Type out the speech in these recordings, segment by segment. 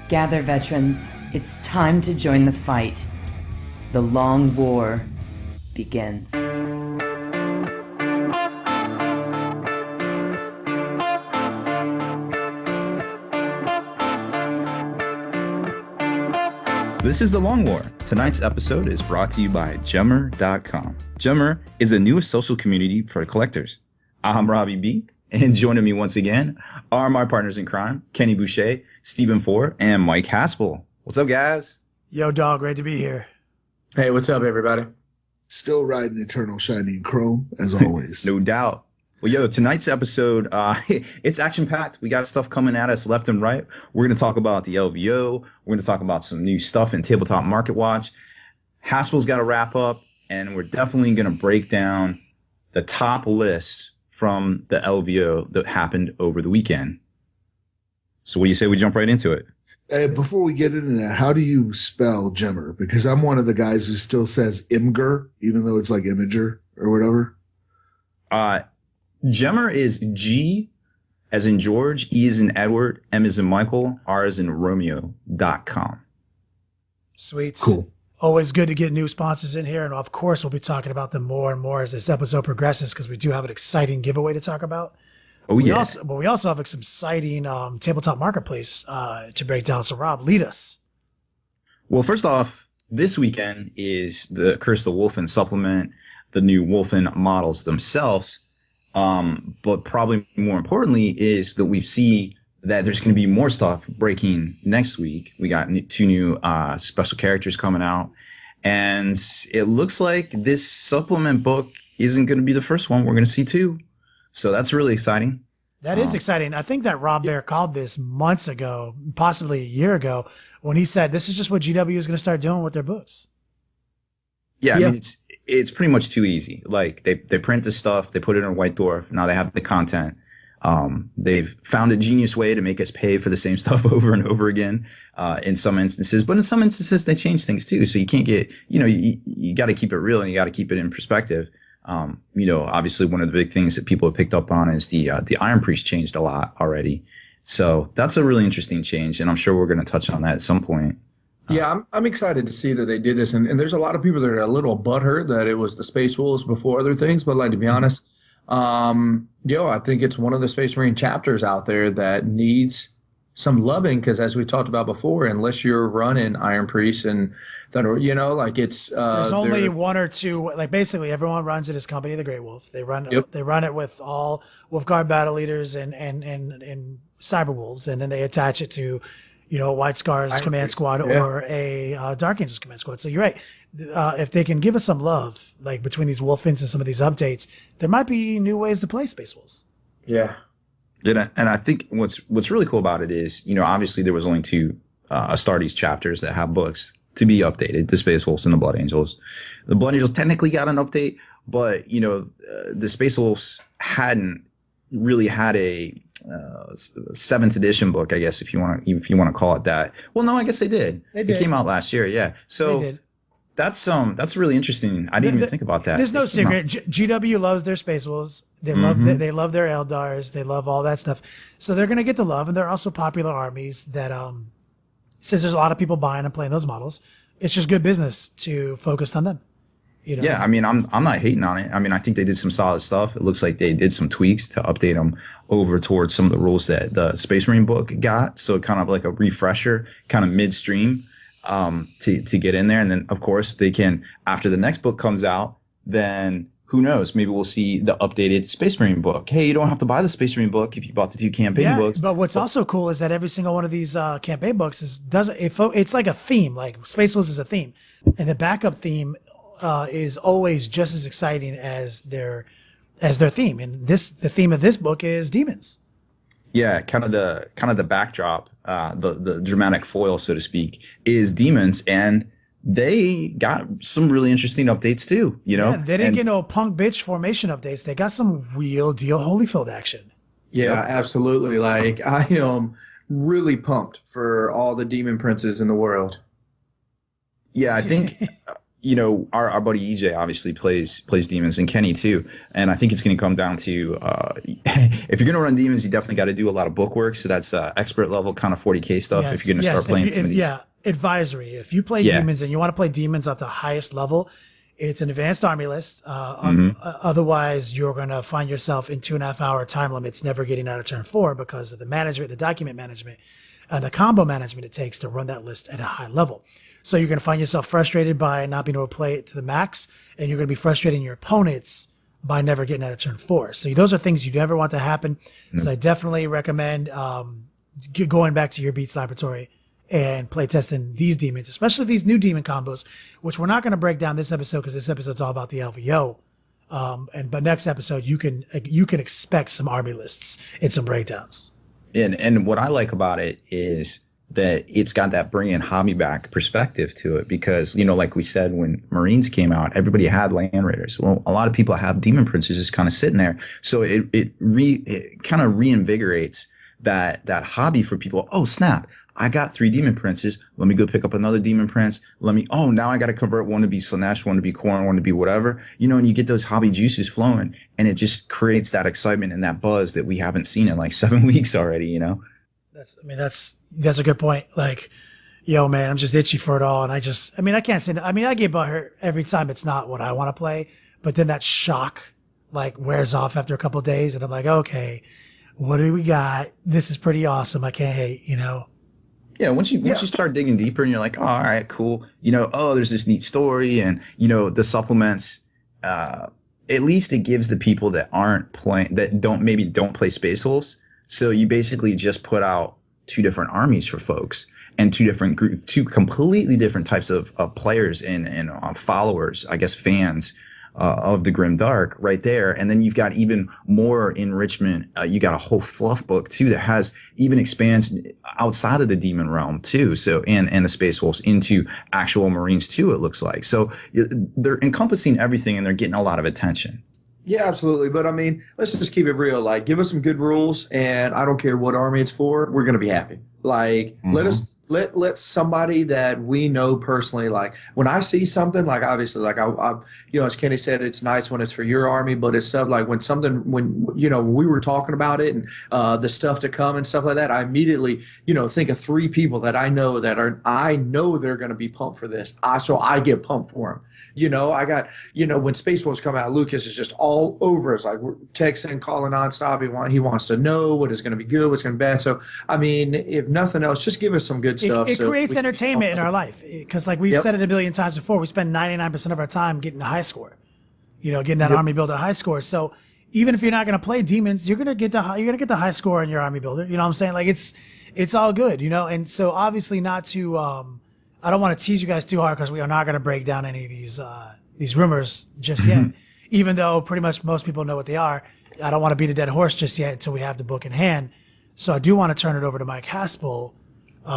Gather, veterans. It's time to join the fight. The long war begins. This is The Long War. Tonight's episode is brought to you by Gemr.com. Gemr is a new social community for collectors. I'm Robbie B, and joining me once again are my partners in crime, Kenny Boucher, Stephen Ford, and Mike Haspel. What's up, guys? Yo, dog, great to be here. Hey, what's up, everybody? Still riding Eternal Shiny Chrome, as always. No doubt. Well, yo, tonight's episode, it's action-packed. We got stuff coming at us left and right. We're going to talk about the LVO. We're going to talk about some new stuff in Tabletop Market Watch. Haspel's got to wrap up, and we're definitely going to break down the top lists from the LVO that happened over the weekend. So what do you say we jump right into it? Before we get into that, how do you spell Gemr? Because I'm one of the guys who still says Imgur, even though it's like Imager or whatever. Gemr is G as in George, E as in Edward, M as in Michael, R as in Romeo.com. Sweet. Cool. Always good to get new sponsors in here. And of course, we'll be talking about them more and more as this episode progresses because we do have an exciting giveaway to talk about. Oh, yeah. We also have some exciting tabletop marketplace to break down. So, Rob, lead us. Well, first off, this weekend is the Curse the Wolfen supplement, the new Wolfen models themselves. But probably more importantly is that we see that there's going to be more stuff breaking next week. We got two new special characters coming out. And it looks like this supplement book isn't going to be the first one. We're going to see two. So that's really exciting. That is exciting. I think that Rob Bear called this months ago, possibly a year ago, when he said this is just what GW is going to start doing with their books. Yeah, I mean, it's pretty much too easy. Like they print the stuff, they put it in a white dwarf. Now they have the content. They've found a genius way to make us pay for the same stuff over and over again in some instances. But in some instances, they change things too. So you can't get, you got to keep it real and you got to keep it in perspective. Obviously one of the big things that people have picked up on is the Iron Priest changed a lot already. So that's a really interesting change. And I'm sure we're going to touch on that at some point. Yeah, I'm excited to see that they did this. And there's a lot of people that are a little butthurt that it was the Space Wolves before other things. But like, to be honest, I think it's one of the Space Marine chapters out there that needs some loving. Because as we talked about before, unless you're running Iron Priest and that, it's there's only one or two. Like basically, everyone runs it as Company of the Grey Wolf. They run it with all Wolfguard battle leaders and Cyber Wolves, and then they attach it to, White Scar's command squad or a Dark Angel's command squad. So you're right. If they can give us some love, like between these Wolfins and some of these updates, there might be new ways to play Space Wolves. Yeah. And I think what's really cool about it is, obviously there was only two Astartes chapters that have books to be updated, the Space Wolves and the Blood Angels. The Blood Angels technically got an update, but, the Space Wolves hadn't really had a 7th edition book, I guess, if you want to call it that. Well, no, I guess they did. It came out last year, yeah. So that's really interesting. I didn't even think about that. There's no secret. GW loves their Space Wolves. They love their Eldars. They love all that stuff. So they're going to get the love, and they're also popular armies that since there's a lot of people buying and playing those models, it's just good business to focus on them. Yeah, I mean, I'm not hating on it. I mean, I think they did some solid stuff. It looks like they did some tweaks to update them over towards some of the rules that the Space Marine book got. So kind of like a refresher, kind of midstream to get in there. And then, of course, they can, after the next book comes out, then who knows? Maybe we'll see the updated Space Marine book. Hey, you don't have to buy the Space Marine book if you bought the two campaign books. But what's also cool is that every single one of these campaign books it's like a theme. Like Space Wolves is a theme, and the backup theme is always just as exciting as their theme. And the theme of this book is demons. Yeah, kind of the backdrop, the dramatic foil, so to speak, is demons, and they got some really interesting updates too. Yeah, they didn't get no punk bitch formation updates. They got some real deal Holyfield action. Yeah, absolutely. Like, I am really pumped for all the demon princes in the world. Yeah, I think you know, our buddy EJ obviously plays demons, and Kenny too. And I think it's going to come down to if you're going to run demons, you definitely got to do a lot of book work. So that's expert level kind of 40K stuff. If you're going to start playing some of these. Yeah, advisory. If you play demons and you want to play demons at the highest level, it's an advanced army list. Otherwise, you're going to find yourself in 2.5 hour time limits, never getting out of turn 4 because of the management, the document management, and the combo management it takes to run that list at a high level. So you're going to find yourself frustrated by not being able to play it to the max, and you're going to be frustrating your opponents by never getting out of turn 4. So those are things you never want to happen. So I definitely recommend going back to your Beats Laboratory and play testing these demons, especially these new demon combos, which we're not going to break down this episode because this episode's all about the LVO. But next episode, you can expect some army lists and some breakdowns. And what I like about it is that it's got that bringing hobby back perspective to it, because, you know, like we said, when Marines came out, everybody had Land Raiders. Well, a lot of people have Demon Princes just kind of sitting there. So it kind of reinvigorates that hobby for people. Oh, snap. I got 3 Demon Princes. Let me go pick up another Demon Prince. Now I got to convert one to be Slanesh, one to be Khorne, one to be whatever. You know, and you get those hobby juices flowing, and it just creates that excitement and that buzz that we haven't seen in like 7 weeks already, you know? That's a good point. Like, yo, man, I'm just itchy for it all. And I can't say that. I mean, I get butthurt every time it's not what I want to play, but then that shock like wears off after a couple of days. And I'm like, okay, what do we got? This is pretty awesome. I can't hate, you know? Yeah, once you start digging deeper and you're like, oh, all right, cool. You know, there's this neat story, and, you know, the supplements, at least it gives the people that aren't playing, that don't play Space Wolves. So you basically just put out 2 different armies for folks, and 2 completely different types of players and followers, I guess, fans of the Grim Dark right there. And then you've got even more enrichment. You got a whole fluff book too that has even expands outside of the demon realm too. So and the Space Wolves into actual Marines too, it looks like. So they're encompassing everything, and they're getting a lot of attention. Yeah, absolutely. But I mean, let's just keep it real. Like, give us some good rules, and I don't care what army it's for. We're going to be happy. Like, let somebody that we know personally, like, when I see something, like, obviously, like, I you know, as Kenny said, it's nice when it's for your army, but it's stuff like when you know, we were talking about it and the stuff to come and stuff like that, I immediately, you know, think of 3 people that I know I know they're going to be pumped for this. So I get pumped for them. You know, I got, you know, when Space Wolves come out, Lucas is just all over us, like, we're texting, calling nonstop. He wants to know what is going to be good, what's going to be bad. So, I mean, if nothing else, just give us some good stuff. It creates entertainment in our life, because like we've said it a billion times before, we spend 99% of our time getting a high score, you know, getting that army builder high score. So even if you're not going to play demons, you're going to get the high score in your army builder. You know what I'm saying? Like, it's all good, you know? And so obviously not to, I don't want to tease you guys too hard, because we are not going to break down any of these rumors just yet, even though pretty much most people know what they are. I don't want to beat a dead horse just yet until we have the book in hand. So I do want to turn it over to Mike Haspel,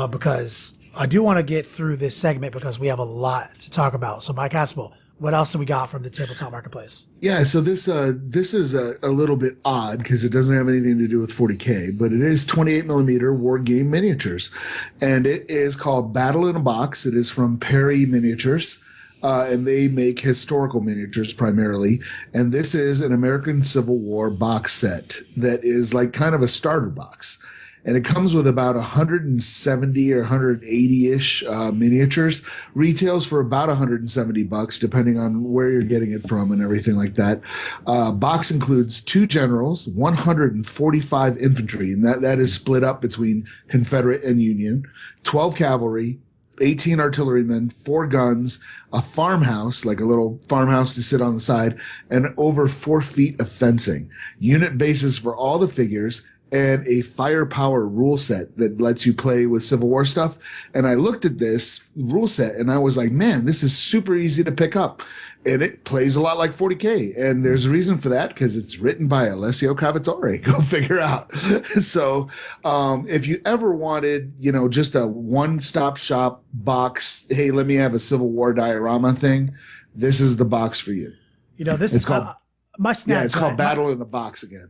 because I do want to get through this segment, because we have a lot to talk about. So Mike Haspel, what else do we got from the tabletop marketplace? Yeah, so this is a little bit odd because it doesn't have anything to do with 40K, but it is 28 millimeter war game miniatures, and it is called Battle in a Box. It is from Perry Miniatures, and they make historical miniatures primarily. And this is an American Civil War box set that is like kind of a starter box. And it comes with about 170 or 180-ish miniatures. Retails for about $170, depending on where you're getting it from and everything like that. Box includes 2 generals, 145 infantry, and that is split up between Confederate and Union, 12 cavalry, 18 artillerymen, 4 guns, a farmhouse, like a little farmhouse to sit on the side, and over 4 feet of fencing. Unit bases for all the figures, and a firepower rule set that lets you play with Civil War stuff. And I looked at this rule set and I was like, man, this is super easy to pick up. And it plays a lot like 40K. And there's a reason for that, because it's written by Alessio Cavatore. Go figure out. So if you ever wanted, you know, just a one-stop shop box, hey, let me have a Civil War diorama thing, this is the box for you. You know, this is called my snap. Yeah, it's called Battle in a Box again.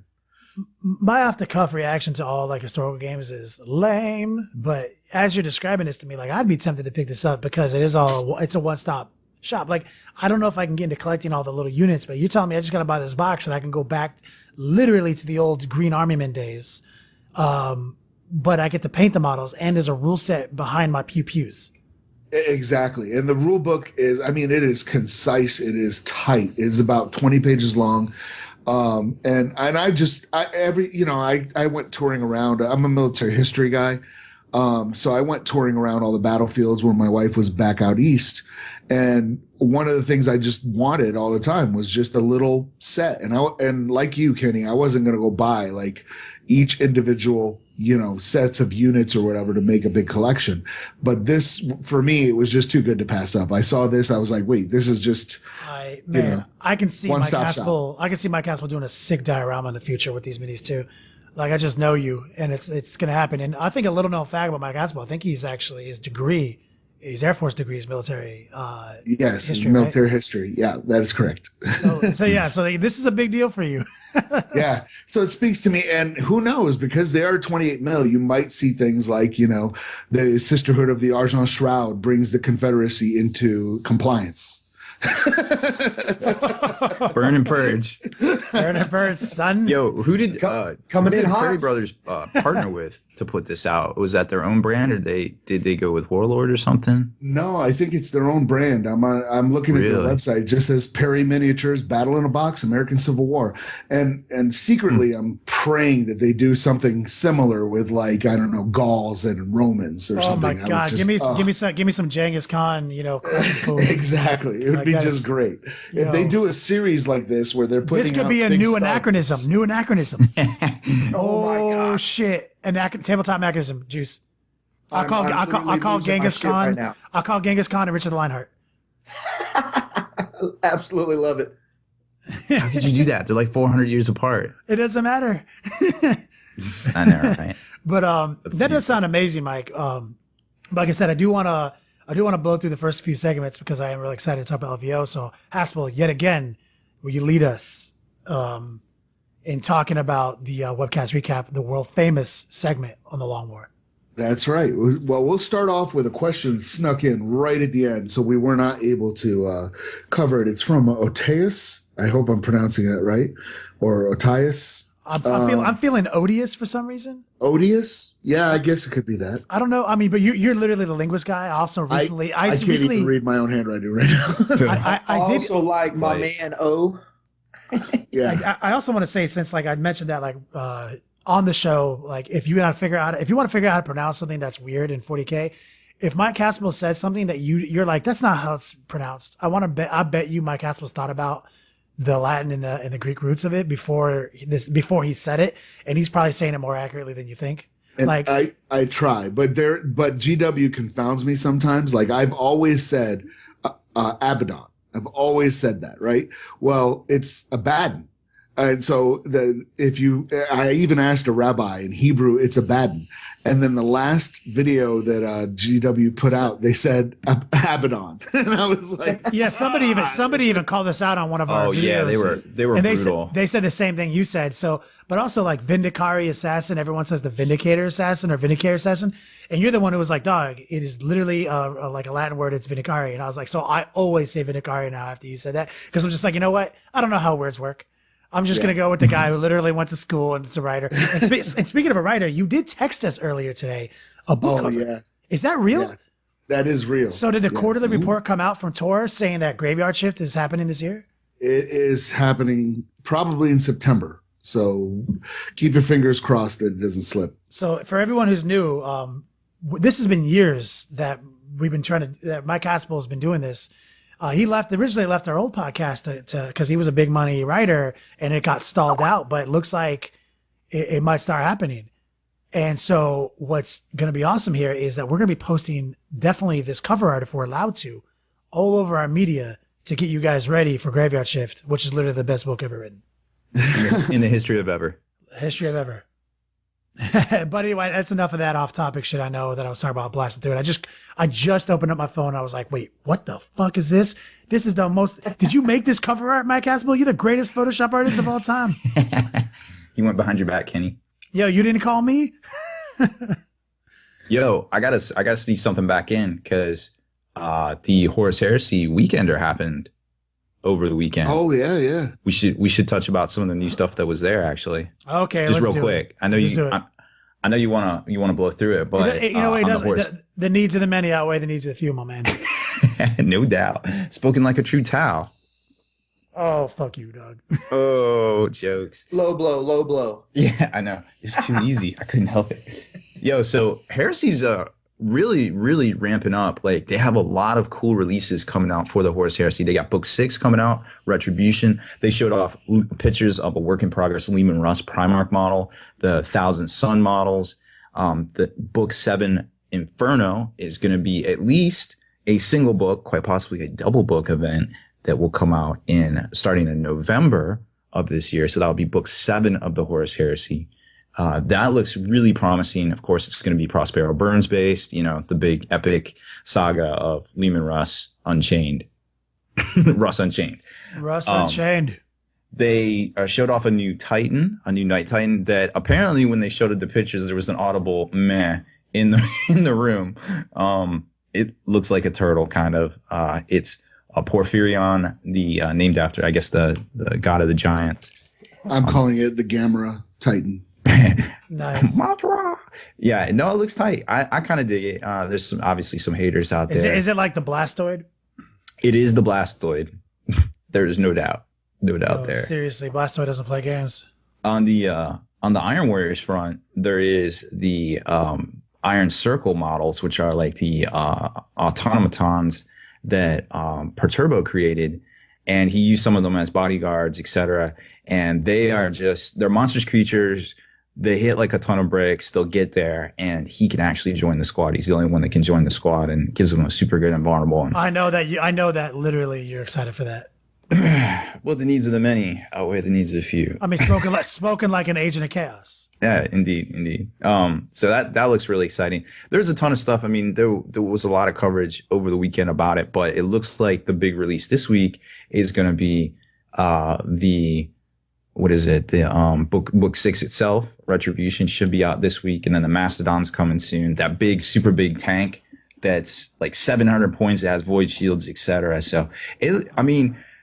My off-the-cuff reaction to all like historical games is lame, but as you're describing this to me, like, I'd be tempted to pick this up, because it's a one-stop shop. Like, I don't know if I can get into collecting all the little units, but you're telling me I just got to buy this box and I can go back literally to the old Green Army-Man days. But I get to paint the models, and there's a rule set behind my pew-pews. Exactly. And the rule book is, I mean, it is concise. It is tight. It's about 20 pages long. And I went touring around. I'm a military history guy. So I went touring around all the battlefields where my wife was back out east. And one of the things I just wanted all the time was just a little set. And like you, Kenny, I wasn't going to go buy like each individual, sets of units or whatever to make a big collection. But this, for me, it was just too good to pass up. I saw this. I was like, wait, this is just, I can see Mike Haspel. I can see Mike Haspel doing a sick diorama in the future with these minis too. Like, I just know you, and it's going to happen. And I think a little known fact about Mike Haspel, I think he's actually, his Air Force degree is military history, military history. Yeah, that is correct. So this is a big deal for you. Yeah. So it speaks to me, and who knows, because they are 28 mil, you might see things like, the Sisterhood of the Argent Shroud brings the Confederacy into compliance. Burn and purge. Burn and purge, son. Yo, who did coming in hot? Perry Brothers partner with to put this out? Was that their own brand, or did they go with Warlord or something? No, I think it's their own brand. I'm looking at their website. It just says Perry Miniatures, Battle in a Box, American Civil War, and secretly I'm praying that they do something similar with, like, I don't know, Gauls and Romans or something. Oh my God, give me some Genghis Khan, Exactly. It would be just great if they do a series like this where they're putting. This could be a new anachronism. Oh my God! Shit! Tabletop anachronism juice. I'll call Genghis Khan. Right, I'll call Genghis Khan and Richard Lionheart. Absolutely love it. How could you do that? They're like 400 years apart. It doesn't matter. I know, right? But that does sound amazing, Mike. Like I said, I do want to blow through the first few segments because I am really excited to talk about LVO. So, Haspel, yet again, will you lead us in talking about the webcast recap, the world famous segment on the Long War? That's right. Well, we'll start off with a question snuck in right at the end, so we were not able to cover it. It's from Oteus. I hope I'm pronouncing that right, or Otius. I'm feeling odious for some reason. Odious? Yeah, I guess it could be that. I don't know. I mean, but you're literally the linguist guy. I also recently, I can't even read my own handwriting right now. I also like my man O. Yeah. I also want to say, since like I mentioned that, like on the show, like if you want to figure out how to pronounce something that's weird in 40K, if Mike Haspel says something that you're like, that's not how it's pronounced. I bet you Mike Haspel's thought about the Latin and the Greek roots of it before he said it, and he's probably saying it more accurately than you think. And like I try, but GW confounds me sometimes. Like, I've always said Abaddon. I've always said that, right? Well, it's Abaddon. And so I even asked a rabbi in Hebrew, it's Abaddon. And then the last video that GW put out, they said Abaddon, and I was like, "Yeah." Somebody even called us out on one of our videos. Oh yeah, they were brutal. They said the same thing you said. So, but also like Vindicari Assassin. Everyone says the Vindicator Assassin or Vindicator Assassin, and you're the one who was like, "Dog, it is literally like a Latin word. It's Vindicari." And I was like, "So I always say Vindicari now after you said that because I'm just like, you know what? I don't know how words work." I'm just going to go with the guy who literally went to school and is a writer. And speaking of a writer, you did text us earlier today a book cover. Yeah. Is that real? Yeah, that is real. So did the quarterly report come out from Tor saying that Graveyard Shift is happening this year? It is happening probably in September. So keep your fingers crossed that it doesn't slip. So for everyone who's new, this has been years that we've been that Mike Haspel has been doing this. He originally left our old podcast because he was a big money writer and it got stalled out, but it looks like it might start happening. And so what's going to be awesome here is that we're going to be posting definitely this cover art, if we're allowed to, all over our media to get you guys ready for Graveyard Shift, which is literally the best book ever written. In the history of ever. History of ever. But anyway, that's enough of that off-topic shit. I know that I was talking about blasting through it. I just opened up my phone. And I was like, wait, what the fuck is this? This is the most. Did you make this cover art, Mike Haspel? You're the greatest Photoshop artist of all time. He went behind your back, Kenny. Yo, you didn't call me? Yo, I gotta sneak something back in because the Horus Heresy Weekender happened over the weekend. Oh yeah. We should touch about some of the new stuff that was there actually. Okay, just let's real quick. I know you wanna blow through it, but the needs of the many outweigh the needs of the few, my man. No doubt. Spoken like a true Tau. Oh, fuck you, dog. Oh, jokes. Low blow. Yeah, I know. It's too easy. I couldn't help it. Yo, so Heresy's really, really ramping up. Like, they have a lot of cool releases coming out for the Horus Heresy. They got Book 6 coming out, Retribution. They showed off pictures of a work-in-progress Lehman Russ Primarch model, the Thousand Sun models. The Book 7 Inferno is going to be at least a single book, quite possibly a double book event that will come out starting in November of this year. So that'll be Book 7 of the Horus Heresy. That looks really promising. Of course, it's going to be Prospero Burns based, the big epic saga of Lehman Russ Unchained. Russ Unchained. Unchained. They showed off a new Night Titan that apparently when they showed the pictures, there was an audible meh in the room. It looks like a turtle kind of. It's a Porphyrion, named after, I guess, the god of the giants. I'm calling it the Gemr Titan. Nice. Yeah, no, it looks tight. I kind of dig it. There's obviously some haters out there. Is it like the Blastoid? It is the Blastoid. There is no doubt there. Seriously, Blastoid doesn't play games. On the Iron Warriors front, there is the Iron Circle models, which are like the automatons that Perturbo created, and he used some of them as bodyguards, etc. And they're monstrous creatures. They hit like a ton of bricks. They'll get there, and he can actually join the squad. He's the only one that can join the squad, and gives them a super good invulnerable. I know that literally you're excited for that. Well, the needs of the many outweigh the needs of the few. I mean, spoken like an agent of chaos. Yeah, indeed. So that looks really exciting. There's a ton of stuff. I mean, there was a lot of coverage over the weekend about it, but it looks like the big release this week is going to be the book 6 itself. Retribution should be out this week, and then the Mastodon's coming soon. That big, super big tank that's like 700 points. It has void shields, etc. So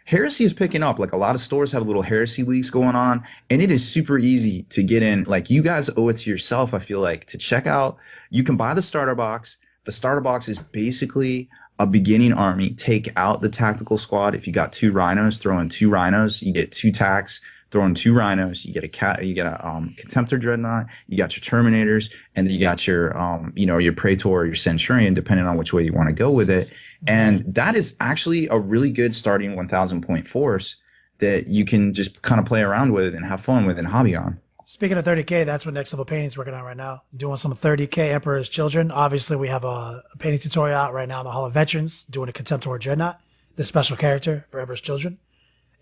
Heresy is picking up. Like, a lot of stores have little Heresy leagues going on, and it is super easy to get in. Like, you guys owe it to yourself, I feel like, to check out. You can buy the starter box. The starter box is basically a beginning army. Take out the tactical squad. If you got 2 rhinos, throw in 2 rhinos. You get 2 tacks. Throw in 2 rhinos. You get a Contemptor Dreadnought. You got your Terminators, and then you got your your Praetor or your Centurion, depending on which way you want to go with it. And that is actually a really good starting 1,000 point force that you can just kind of play around with and have fun with and hobby on. Speaking of 30K, that's what Next Level Painting's working on right now. Doing some 30K Emperor's Children. Obviously, we have a painting tutorial out right now in the Hall of Veterans, doing a Contemptor Dreadnought, the special character for Emperor's Children.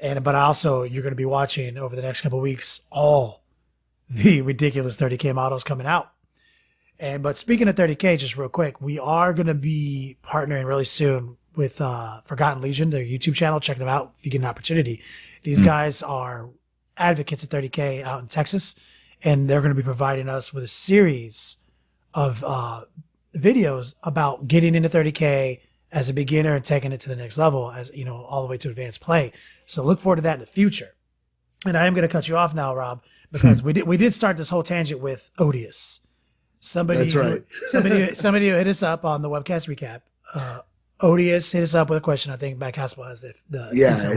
But also, you're going to be watching over the next couple of weeks all the ridiculous 30K models coming out. But speaking of 30K, just real quick, we are going to be partnering really soon with Forgotten Legion, their YouTube channel. Check them out if you get an opportunity. These guys are advocates of 30K out in Texas, and they're going to be providing us with a series of videos about getting into 30K as a beginner and taking it to the next level, as all the way to advanced play. So look forward to that in the future. And I am going to cut you off now, Rob, because we did start this whole tangent with Odious. Somebody who hit us up on the webcast recap. Odious hit us up with a question. I think Matt Caspel has the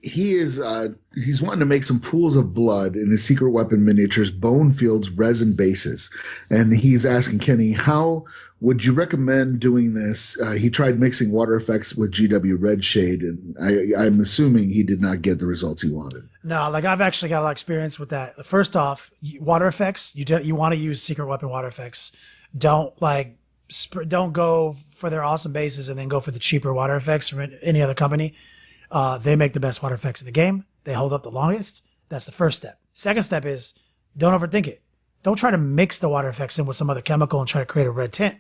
and he's wanting to make some pools of blood in his secret weapon miniatures, Bonefields resin bases, and he's asking Kenny, how would you recommend doing this? He tried mixing water effects with GW Red Shade, and I'm assuming he did not get the results he wanted. No, like, I've actually got a lot of experience with that. First off, water effects, you want to use secret weapon water effects. Don't go for their awesome bases and then go for the cheaper water effects from any other company. They make the best water effects in the game. They hold up the longest. That's the first step. Second step is don't overthink it. Don't try to mix the water effects in with some other chemical and try to create a red tint.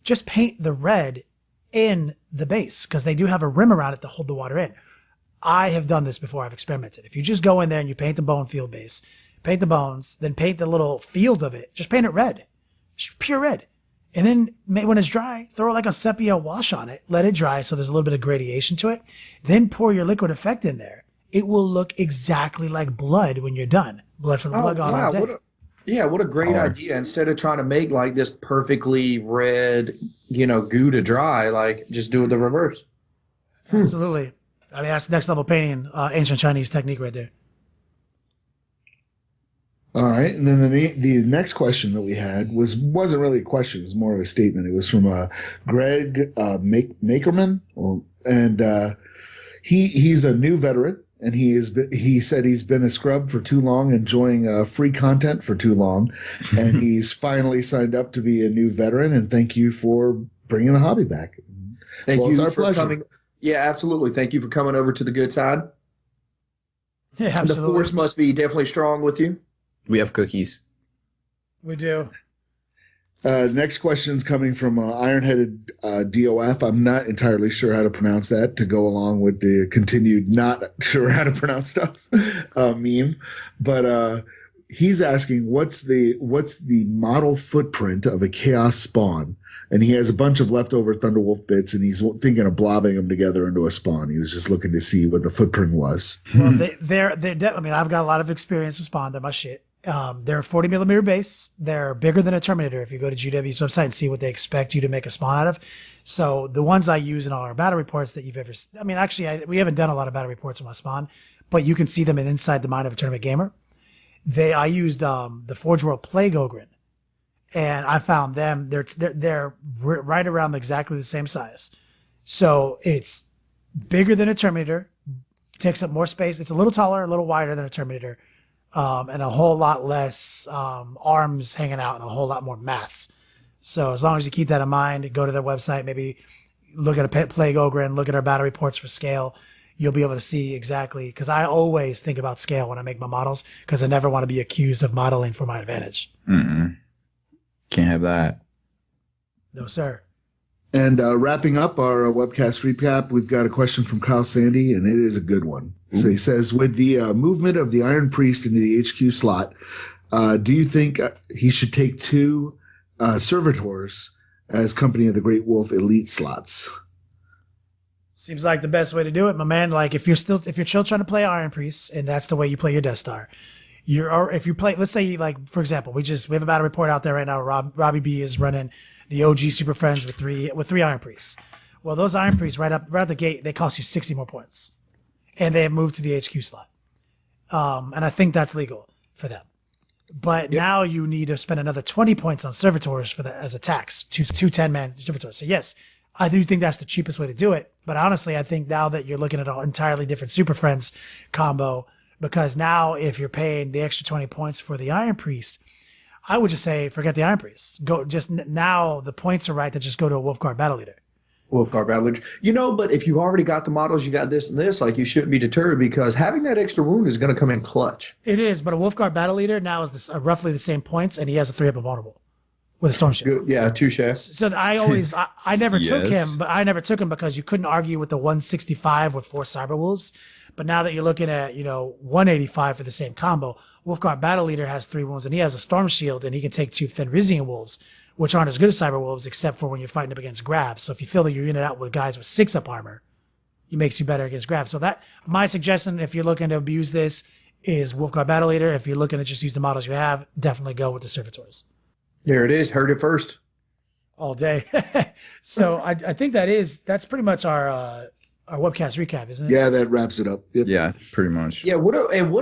Just paint the red in the base, because they do have a rim around it to hold the water in. I have done this before. I've experimented. If you just go in there and you paint the bone field base, paint the bones, then paint the little field of it, just paint it red, just pure red. And then when it's dry, throw like a sepia wash on it. Let it dry so there's a little bit of gradation to it. Then pour your liquid effect in there. It will look exactly like blood when you're done. Blood for the blood god all day. What a great idea. Instead of trying to make like this perfectly red, goo to dry, like just do it the reverse. Absolutely. I mean, that's next level painting, ancient Chinese technique right there. All right, and then the next question that we had wasn't really a question; it was more of a statement. It was from Greg Makerman, and he's a new veteran, and he said he's been a scrub for too long, enjoying free content for too long, and he's finally signed up to be a new veteran. And thank you for bringing the hobby back. Thank you. It's our for pleasure. coming. Yeah, absolutely. Thank you for coming over to the good side. Yeah, absolutely. The force must be definitely strong with you. We have cookies. We do. Next question is coming from Ironheaded DOF. I'm not entirely sure how to pronounce that to go along with the continued not sure how to pronounce stuff meme. But he's asking what's the model footprint of a Chaos Spawn? And he has a bunch of leftover Thunderwolf bits, and he's thinking of blobbing them together into a spawn. He was just looking to see what the footprint was. Well, they're I mean, I've got a lot of experience with Spawn. They're my shit. They're 40 millimeter base. They're bigger than a Terminator. If you go to GW's website and see what they expect you to make a Spawn out of. So the ones I use in all our battle reports that you've ever, I mean, actually, we haven't done a lot of battle reports on my Spawn, but you can see them inside the mind of a tournament gamer. I used the Forge World Plague Ogre. And I found them, they're right around exactly the same size. So it's bigger than a Terminator, takes up more space. It's a little taller, a little wider than a Terminator, and a whole lot less arms hanging out and a whole lot more mass. So as long as you keep that in mind, go to their website, maybe look at a Plague Ogre and look at our battle reports for scale. You'll be able to see exactly, because I always think about scale when I make my models, because I never want to be accused of modeling for my advantage. Mm-mm. Can't have that. No, sir. And wrapping up our webcast recap, we've got a question from Kyle Sandy, and it is a good one. Ooh. So he says, with the movement of the Iron Priest into the HQ slot, do you think he should take 2 servitors as Company of the Great Wolf elite slots? Seems like the best way to do it, my man. Like if you're still trying to play Iron Priest, and that's the way you play your Death Star. If you play, let's say, like, for example, we have a battle report out there right now. Robbie B is running the OG Super Friends with three Iron Priests. Well, those Iron Priests right out the gate, they cost you 60 more points, and they have moved to the HQ slot. And I think that's legal for them. But now you need to spend another 20 points on servitors as a tax, two 10-man servitors. So yes, I do think that's the cheapest way to do it. But honestly, I think now that you're looking at an entirely different Super Friends combo. Because now if you're paying the extra 20 points for the Iron Priest, I would just say forget the Iron Priest. Go just now the points are right to just go to a Wolfguard Battle Leader. Wolfguard Battle Leader. But if you already got the models, you got this and this, like you shouldn't be deterred because having that extra wound is going to come in clutch. It is, but a Wolfguard Battle Leader now is roughly the same points, and he has a 3-up invulnerable with a Storm Shield. Yeah, 2 shafts. So I never took him, but I never took him because you couldn't argue with the 165 with 4 Cyberwolves. But now that you're looking at, 185 for the same combo, Wolfguard Battle Leader has 3 wounds, and he has a Storm Shield, and he can take 2 Fenrisian Wolves, which aren't as good as Cyber Wolves, except for when you're fighting up against grabs. So if you feel that you're in and out with guys with 6-up armor, it makes you better against grabs. So my suggestion, if you're looking to abuse this, is Wolfguard Battle Leader. If you're looking to just use the models you have, definitely go with the Servitors. There it is. Heard it first. All day. So I think that's pretty much our webcast recap, isn't it? Yeah, that wraps it up. Yep. Yeah, pretty much. Yeah, what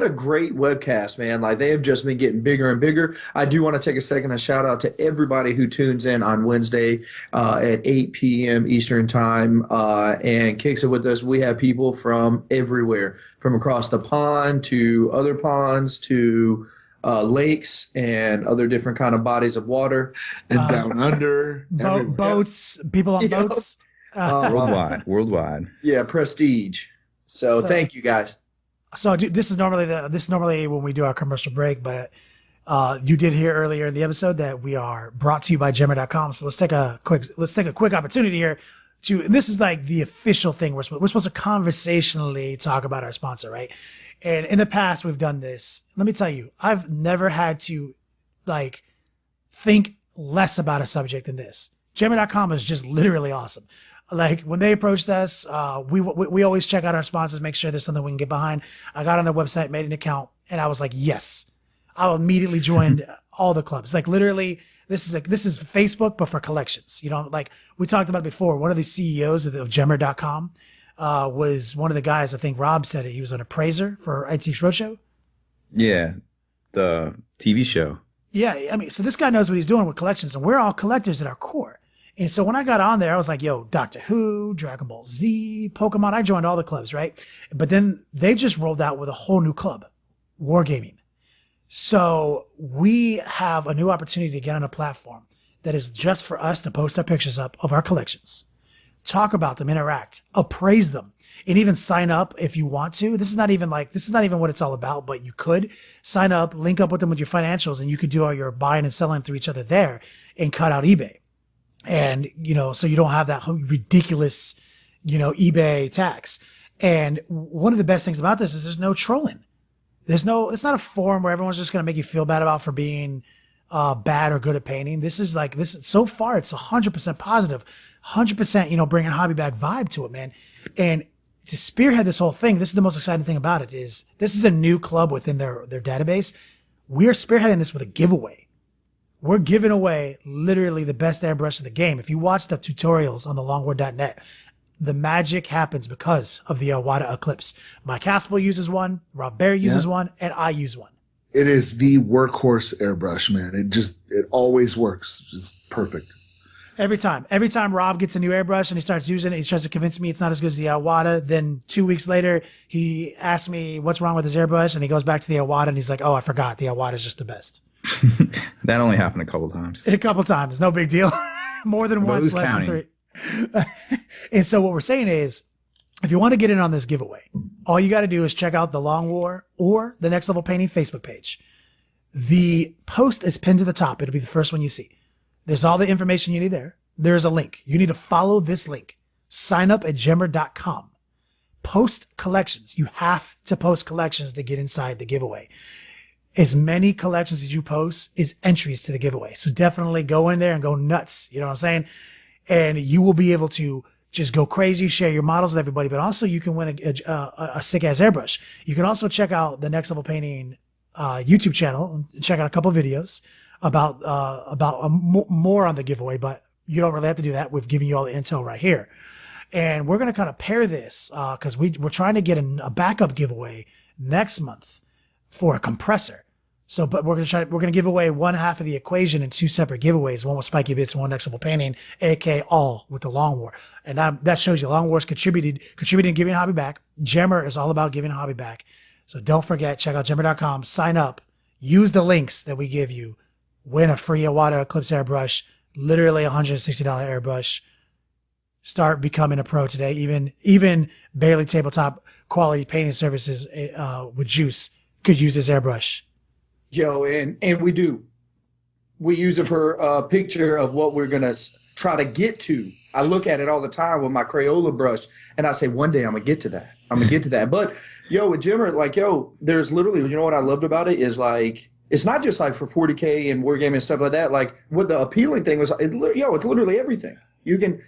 a great webcast, man. Like, they have just been getting bigger and bigger. I do want to take a second and shout out to everybody who tunes in on Wednesday at 8 p.m. Eastern time and kicks it with us. We have people from everywhere, from across the pond to other ponds to lakes and other different kind of bodies of water. And down under. Boats, people on boats. Worldwide. Yeah, prestige. So thank you guys. So this is normally when we do our commercial break, but you did hear earlier in the episode that we are brought to you by Gemr.com. So let's take a quick opportunity here and this is like the official thing. We're supposed to conversationally talk about our sponsor, right? And in the past we've done this. Let me tell you, I've never had to think less about a subject than this. Gemr.com is just literally awesome. Like when they approached us, we always check out our sponsors, make sure there's something we can get behind. I got on their website, made an account, and I was like, yes. I immediately joined all the clubs. Like literally, this is Facebook, but for collections. You know, like we talked about it before. One of the CEOs of Gemr.com was one of the guys. I think Rob said it. He was an appraiser for Antiques Roadshow. Yeah, the TV show. Yeah, I mean, so this guy knows what he's doing with collections, and we're all collectors at our core. And so when I got on there, I was like, yo, Doctor Who, Dragon Ball Z, Pokemon. I joined all the clubs, right? But then they just rolled out with a whole new club, Wargaming. So we have a new opportunity to get on a platform that is just for us to post our pictures up of our collections, talk about them, interact, appraise them, and even sign up if you want to. This is not even what it's all about, but you could sign up, link up with them with your financials, and you could do all your buying and selling through each other there and cut out eBay. And, you know, so you don't have that ridiculous, you know, eBay tax. And one of the best things about this is there's no trolling. It's not a forum where everyone's just going to make you feel bad about for being bad or good at painting. So far it's 100% positive, 100%, you know, bringing hobby bag vibe to it, man. And to spearhead this whole thing, this is the most exciting thing about it is this is a new club within their database. We're spearheading this with a giveaway. We're giving away literally the best airbrush of the game. If you watch the tutorials on thelongwar.net, the magic happens because of the Iwata Eclipse. Mike Haspel uses one, Rob Berry uses one, and I use one. It is the workhorse airbrush, man. It always works. It's perfect. Every time Rob gets a new airbrush and he starts using it, he tries to convince me it's not as good as the Iwata. Then 2 weeks later, he asks me what's wrong with his airbrush, and he goes back to the Iwata and he's like, oh, I forgot. The Iwata is just the best. That only happened a couple times. A couple times. No big deal. More than But once, less counting? than 3. And so what we're saying is, if you want to get in on this giveaway, all you got to do is check out the Long War or the Next Level Painting Facebook page. The post is pinned to the top. It'll be the first one you see. There's all the information you need there. There's a link. You need to follow this link. Sign up at Gemr.com. Post collections. You have to post collections to get inside the giveaway. As many collections as you post is entries to the giveaway. So definitely go in there and go nuts. You know what I'm saying? And you will be able to just go crazy, share your models with everybody, but also you can win a sick ass airbrush. You can also check out the Next Level Painting YouTube channel and check out a couple of videos about more on the giveaway, but you don't really have to do that. We've given you all the intel right here. And we're going to kind of pair this because we're trying to get a backup giveaway next month for a compressor. So, but we're going to give away one half of the equation in two separate giveaways. One with Spiky Bits and one Next Level Painting, aka all with the Long War. And that shows you Long War's contributing giving hobby back. Gemr is all about giving hobby back. So don't forget, check out Gemr.com, sign up, use the links that we give you, win a free Iwata Eclipse airbrush, literally $160 airbrush. Start becoming a pro today. Even barely tabletop quality painting services with Juice could use this airbrush. Yo, and we do. We use it for a picture of what we're going to try to get to. I look at it all the time with my Crayola brush, and I say, one day I'm going to get to that. I'm going to get to that. But, with Gemr, there's literally, what I loved about it is, it's not just, for 40K and Wargaming and stuff like that. What the appealing thing was, it's literally everything. You can,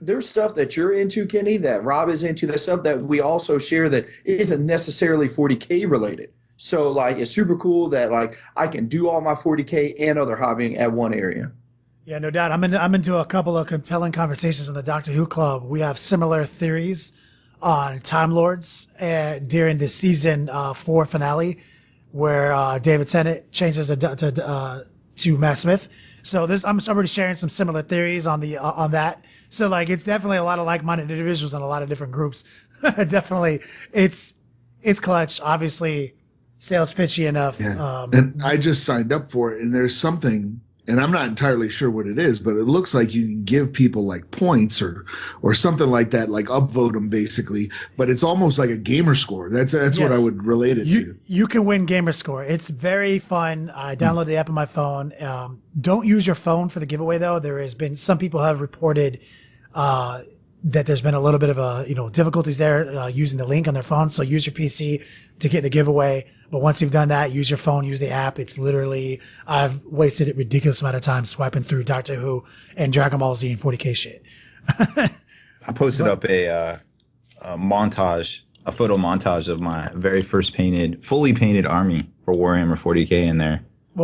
there's stuff that you're into, Kenny, that Rob is into, that stuff that we also share that isn't necessarily 40K related. So, it's super cool that, I can do all my 40K and other hobbying at one area. Yeah, no doubt. I'm into a couple of compelling conversations in the Doctor Who Club. We have similar theories on Time Lords during the season 4 finale, where David Tennant changes to Matt Smith. So I'm already sharing some similar theories on that. So it's definitely a lot of like-minded individuals in a lot of different groups. Definitely, it's clutch. Obviously, sales pitchy enough. Yeah. And I just signed up for it, and there's something, and I'm not entirely sure what it is, but it looks like you can give people points or something like that, upvote them basically. But it's almost like a gamer score. That's yes. What I would relate it to. You can win gamer score. It's very fun. I downloaded the app on my phone. Don't use your phone for the giveaway though. There has been some people have reported that there's been a little bit of difficulties there using the link on their phone. So use your PC to get the giveaway. But once you've done that, use your phone, use the app. It's literally, I've wasted a ridiculous amount of time swiping through Doctor Who and Dragon Ball Z and 40K shit. I posted up a montage, a photo montage of my very first fully painted army for Warhammer 40K in there.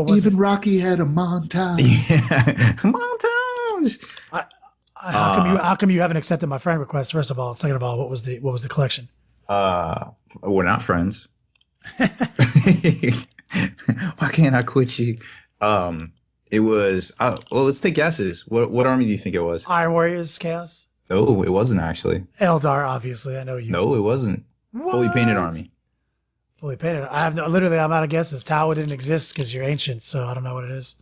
Even Rocky had a montage. Yeah, montage. How come you haven't accepted my friend request? First of all, second of all, what was the collection? We're not friends. Why can't I quit you? It was. Well, let's take guesses. What army do you think it was? Iron Warriors Chaos. No, it wasn't actually. Eldar, obviously. I know you. No, it wasn't. What? Fully painted army. Fully painted. I'm out of guesses. Tau didn't exist because you're ancient, so I don't know what it is.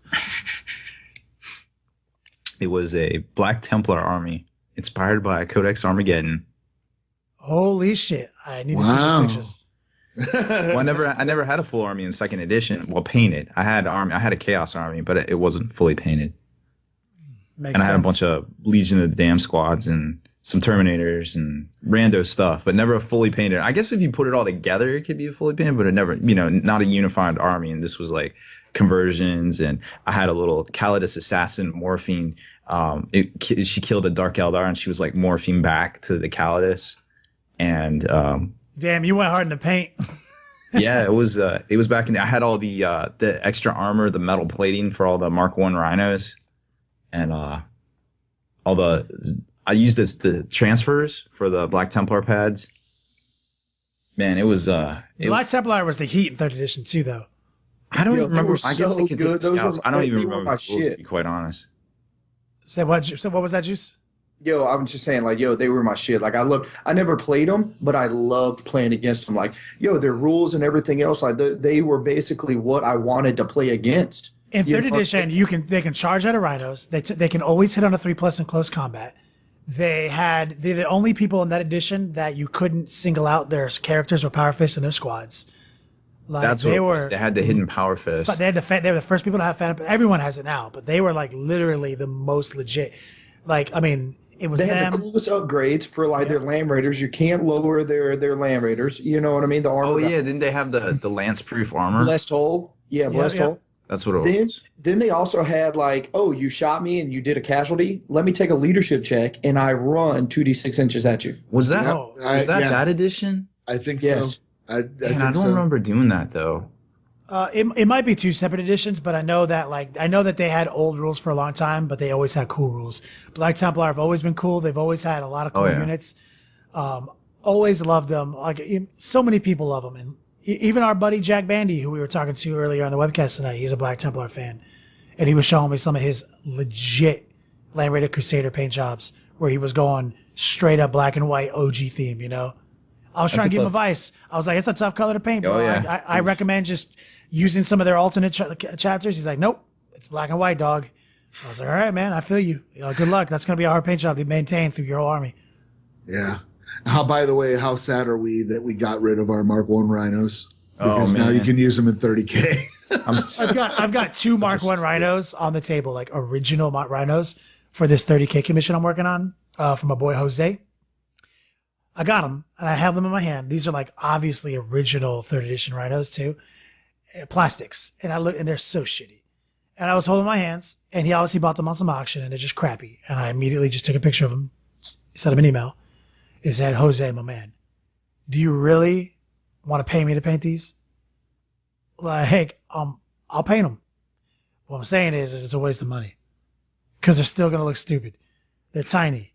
It was a Black Templar army inspired by Codex Armageddon. Holy shit! I need to see those pictures. Well, I never had a full army in second edition. Well, painted. I had a Chaos army, but it wasn't fully painted. Makes and I had sense. a bunch of Legion of the Damned squads and some Terminators and rando stuff, but never a fully painted. I guess if you put it all together, it could be a fully painted, but it never, not a unified army. And this was like conversions, and I had a little Calidus assassin morphine. She killed a Dark Eldar, and she was like morphine back to the Calidus. And damn, you went hard in the paint. yeah, it was back in. I had all the extra armor, the metal plating for all the Mark I rhinos, and I used the transfers for the Black Templar pads. Man, it was Black Templar was the heat in third edition too, though. I don't even remember. I guess so they could take the good. scouts. I don't even remember my the rules, to shit. be quite honest. So what was that, Juice? Yo, I'm just saying, like, they were my shit. Like, I never played them, but I loved playing against them. Like, their rules and everything else, like, they were basically what I wanted to play against. In third edition, they can charge out of rhinos. They can always hit on a 3+ in close combat. They're the only people in that edition that you couldn't single out their characters or power fists in their squads. Like, That's what it was. They had the hidden power fist. But they were the first people to have fan. Everyone has it now, but they were like literally the most legit. Like, I mean, it was they them. had the coolest upgrades for like their Land Raiders. You can't lower their Land Raiders. You know what I mean? The armor. Oh yeah, didn't they have the lance proof armor? Blessed hole. Yeah, blessed hole. That's what it was. Then they also had like, you shot me and you did a casualty. Let me take a leadership check and I run 2d6 inches at you. Was that that edition? I think yes. so. I don't remember doing that though. It might be two separate editions, but I know that they had old rules for a long time, but they always had cool rules. Black Templar have always been cool. They've always had a lot of cool units. Always loved them. Like, so many people love them, and even our buddy Jack Bandy, who we were talking to earlier on the webcast tonight, he's a Black Templar fan, and he was showing me some of his legit Land Raider Crusader paint jobs where he was going straight up black and white OG theme. I was trying to give him advice. I was like, it's a tough color to paint, bro. I recommend just using some of their alternate chapters. He's like, nope, it's black and white, dog. I was like, all right, man, I feel you. Good luck. That's going to be a hard paint job to maintain through your whole army. Yeah. By the way, how sad are we that we got rid of our Mark I rhinos? Because now you can use them in 30K. I've got two Mark I rhinos on the table, like original rhinos for this 30K commission I'm working on for my boy Jose. I got them and I have them in my hand. These are like obviously original third edition rhinos too, plastics, and they're so shitty. And I was holding my hands, and he obviously bought them on some auction, and they're just crappy. And I immediately just took a picture of them, sent him an email. It said, Jose, my man, do you really want to pay me to paint these? Like, I'll paint them. What I'm saying is it's a waste of money because they're still going to look stupid. They're tiny.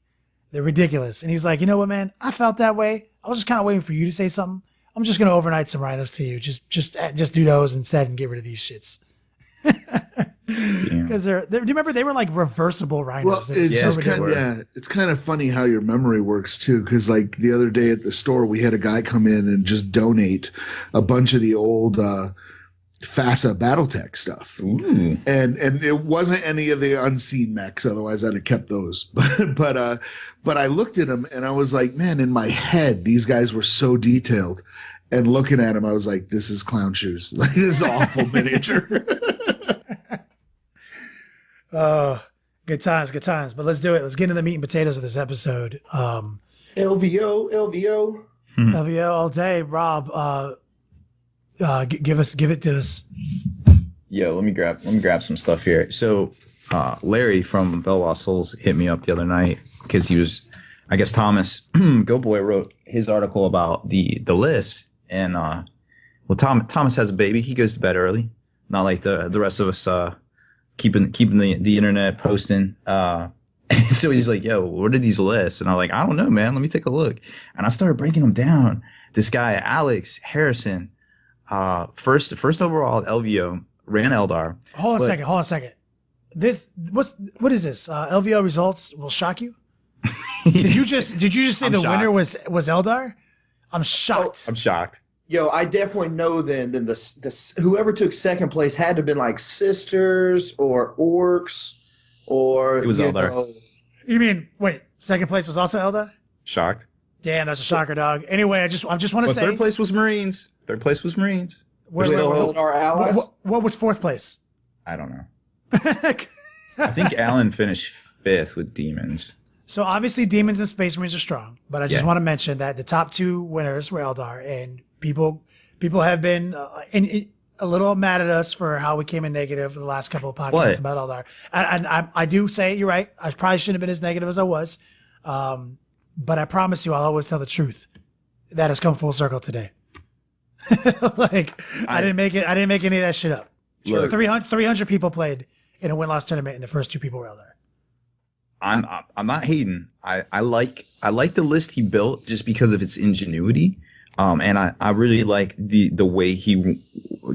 They're ridiculous. And he was like, you know what, man? I felt that way. I was just kind of waiting for you to say something. I'm just going to overnight some rhinos to you. Just do those instead and get rid of these shits. Because do you remember they were like reversible rhinos? Well, it's kind of funny how your memory works too. Because like the other day at the store, we had a guy come in and just donate a bunch of the old FASA BattleTech stuff. Ooh. And it wasn't any of the unseen mechs. Otherwise, I'd have kept those. But I looked at them and I was like, man, in my head, these guys were so detailed. And looking at them, I was like, this is clown shoes. Like, this is awful miniature. Good times, good times. But let's do it. Let's get into the meat and potatoes of this episode. LVO, LVO. LVO all day. Rob, give it to us. Yo, let me grab some stuff here. So Larry from Bell Lost Souls hit me up the other night because he was, I guess Thomas Go Boy wrote his article about the list, and Thomas has a baby. He goes to bed early, not like the rest of us keeping the internet posting. So he's like, yo, what are these lists? And I'm like, I don't know, man. Let me take a look. And I started breaking them down. This guy, Alex Harrison, first overall at LVO, ran Eldar. Hold on a second. What is this? LVO results will shock you? Did you just say I'm the shocked. winner was Eldar? I'm shocked. I'm shocked. Yo, I definitely know then this whoever took second place had to have been like Sisters or Orcs or It was Eldar. You mean wait? Second place was also Eldar? Shocked. Damn, that's a shocker, dog. Anyway, I just want to But say third place was Marines. Where- still where- hope. Eldar allies. what was fourth place? I don't know. I think Alan finished 5th with Demons. So obviously, Demons and Space Marines are strong, but I just Yeah. want to mention that the top 2 winners were Eldar, and people have been a little mad at us for how we came in negative the last couple of podcasts What? about Eldar. And I do say you're right. I probably shouldn't have been as negative as I was, but I promise you, I'll always tell the truth. That has come full circle today. Like I didn't make it. I didn't make any of that shit up. Look. 300 people played in a win-loss tournament, and the first 2 people were Eldar. I'm not hating. I like the list he built just because of its ingenuity. And I really like the way he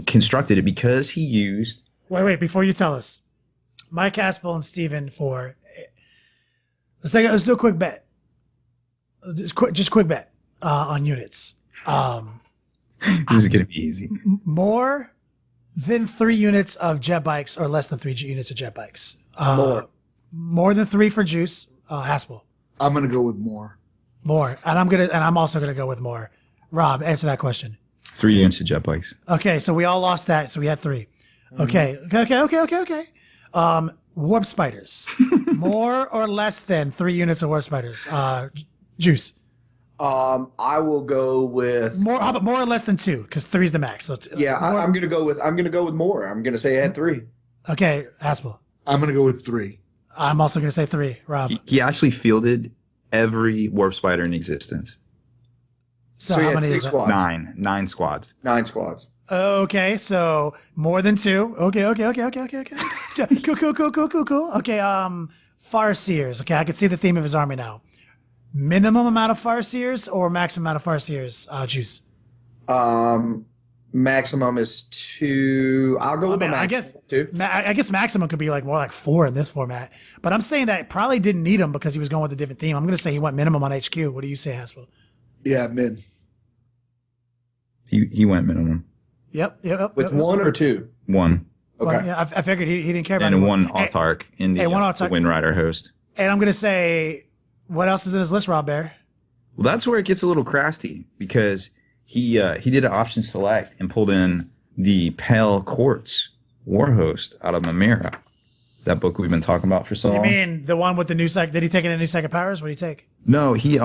constructed it because he used. Wait, before you tell us, Mike Aspel and Steven for let's do a quick bet. Just quick bet on units. This is gonna be easy. More than 3 units of jet bikes or less than 3 units of jet bikes. More than 3 for Juice. Haspel. I'm gonna go with more. More, and I'm also gonna go with more. Rob, answer that question. 3 units of jet bikes. Okay, so we all lost that, so we had 3. Okay. Warp spiders. More or less than 3 units of warp spiders. Juice. I will go with More. How about more or less than 2? Because 3 is the max. So I'm gonna go with more. I'm gonna say I had 3. Okay, Haspel. I'm gonna go with 3. I'm also gonna say 3. Rob. He actually fielded every warp spider in existence. So you how had many 6 is that? squads. 9 squads. 9 squads. Okay, so more than 2. Okay. Cool. Okay, Farseers. Okay, I can see the theme of his army now. Minimum amount of Farseers or maximum amount of Farseers? Juice. Maximum is 2. I'll go with the I maximum. guess 2. I guess maximum could be like more like 4 in this format. But I'm saying that probably didn't need him because he was going with a different theme. I'm going to say he went minimum on HQ. What do you say, Haspel? Yeah, mid. He went minimum. Yep. With 1 or 2. 1 Okay. Well, yeah, I figured he didn't care about and it. 1 autark in the one autark. Wind Rider host. And I'm going to say, what else is in his list, Rob Bear? Well, that's where it gets a little crafty because he did an option select and pulled in the Pale Quartz War Host out of Mamera. That book we've been talking about for so You long. mean the one with the new psych? Did he take in the new psychic powers? What did he take? No, he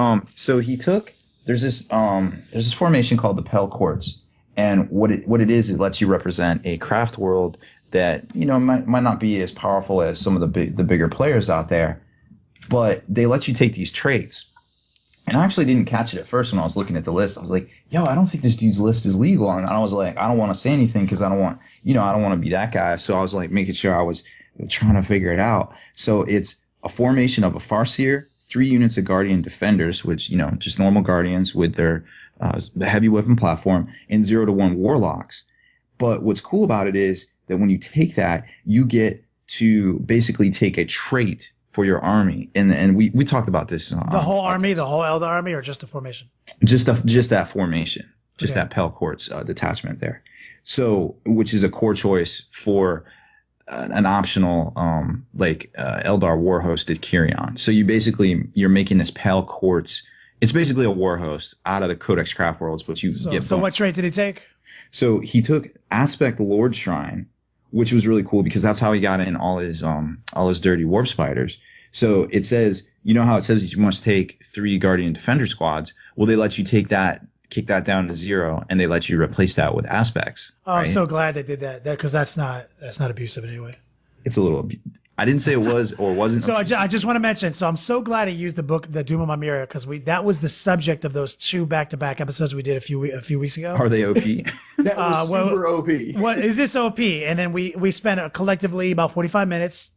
took there's this formation called the Pale Quartz, and what it is, it lets you represent a craft world that might not be as powerful as some of the bigger players out there, but they let you take these traits. And I actually didn't catch it at first when I was looking at the list. I was like, yo, I don't think this dude's list is legal. And I was like, I don't want to say anything because I don't want to be that guy. So I was like making sure I was trying to figure it out. So it's a formation of a Farseer, 3 units of Guardian Defenders, which, just normal Guardians with their heavy weapon platform, and 0 to 1 Warlocks. But what's cool about it is that when you take that, you get to basically take a trait for your army. And we talked about this. The whole army, the whole Eldar army, or just the formation? Just that formation, just Okay. that Pale Quartz detachment there. So, which is a core choice for an optional Eldar war hosted Kyrion. So you're making this Pale Quartz. It's basically a war host out of the Codex Craft Worlds, but you get So what trait did he take? So he took Aspect Lord Shrine, which was really cool because that's how he got in all his dirty warp spiders. So it says, you know how it says you must take 3 Guardian Defender squads? Well, they let you kick that down to 0, and they let you replace that with aspects. Oh, right? I'm so glad they did that because that's not abusive in any way. It's a little. I didn't say it was or wasn't. So I just want to mention. So I'm so glad he used the book, The Doom of my Mirror, because that was the subject of those 2 back-to-back episodes we did a few weeks ago. Are they OP? That was super OP. What is this OP? And then we spent collectively about 45 minutes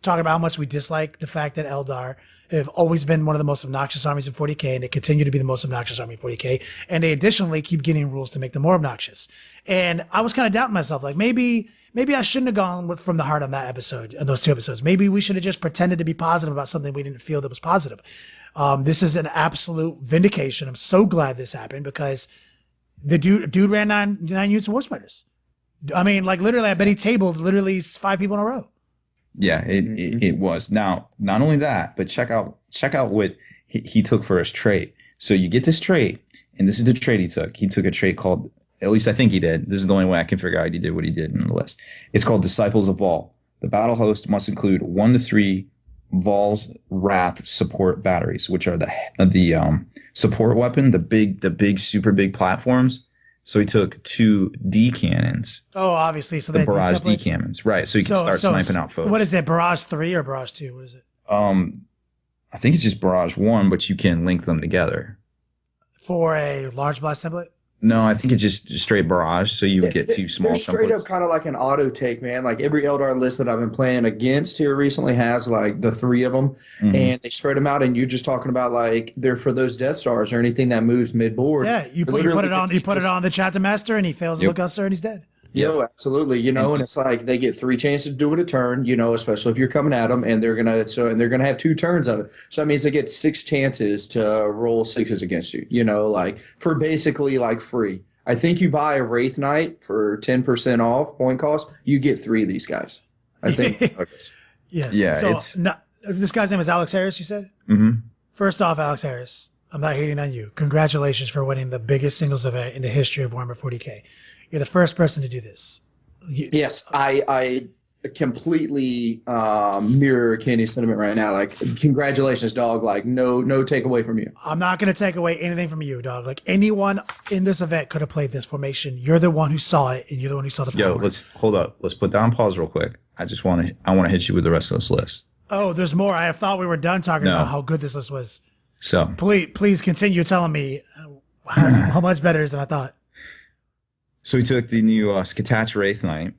talking about how much we dislike the fact that Eldar have always been one of the most obnoxious armies in 40K, and they continue to be the most obnoxious army in 40K. And they additionally keep getting rules to make them more obnoxious. And I was kind of doubting myself, like maybe I shouldn't have gone from the heart on that episode, on those 2 episodes. Maybe we should have just pretended to be positive about something we didn't feel that was positive. This is an absolute vindication. I'm so glad this happened because the dude ran 9 units of war spiders. I mean, like literally, I bet he tabled literally 5 people in a row. Yeah, it was. Now, not only that, but check out what he took for his trait. So you get this trait, and this is the trait he took. He took a trait called, at least I think he did. This is the only way I can figure out he did what he did in the list. It's called Disciples of Vol. The battle host must include 1 to 3 Vol's Wrath support batteries, which are the support weapon, the big super big platforms. So he took 2 D cannons. Oh, obviously. So the barrage D cannons, right? So he can start sniping out foes. What is it? Barrage 3 or Barrage 2? What is it? I think it's just Barrage 1, but you can link them together. For a large blast template? No, I think it's just straight Barrage. So you would get 2 small templates. They're straight up kind of like an auto take, man. Like every Eldar list that I've been playing against here recently has like the 3 of them, and they spread them out. And you're just talking about like they're for those Death Stars or anything that moves mid board. Yeah, you put it on the chapter master, and he fails the Guster, and he's dead. Yo, absolutely. And it's like they get 3 chances to do it a turn. Especially if you're coming at them, and they're gonna have 2 turns of it. So that means they get 6 chances to roll 6s against you. Like for basically like free. I think you buy a Wraith Knight for 10% off point cost. You get 3 of these guys. I think. Yes. Yeah. So this guy's name is Alex Harris. You said. Mm-hmm. First off, Alex Harris, I'm not hating on you. Congratulations for winning the biggest singles event in the history of Warhammer 40K. You're the first person to do this. Yes, I completely mirror Kenny's sentiment right now. Like, congratulations, dog. Like, no takeaway from you. I'm not going to take away anything from you, dog. Like, anyone in this event could have played this formation. You're the one who saw it, and you're the one who saw the power. Yo, let's hold up. Let's put down pause real quick. I want to hit you with the rest of this list. Oh, there's more. I thought we were done talking about how good this list was. So please continue telling me how much better it is than I thought. So he took the new Skatach Wraith Knight,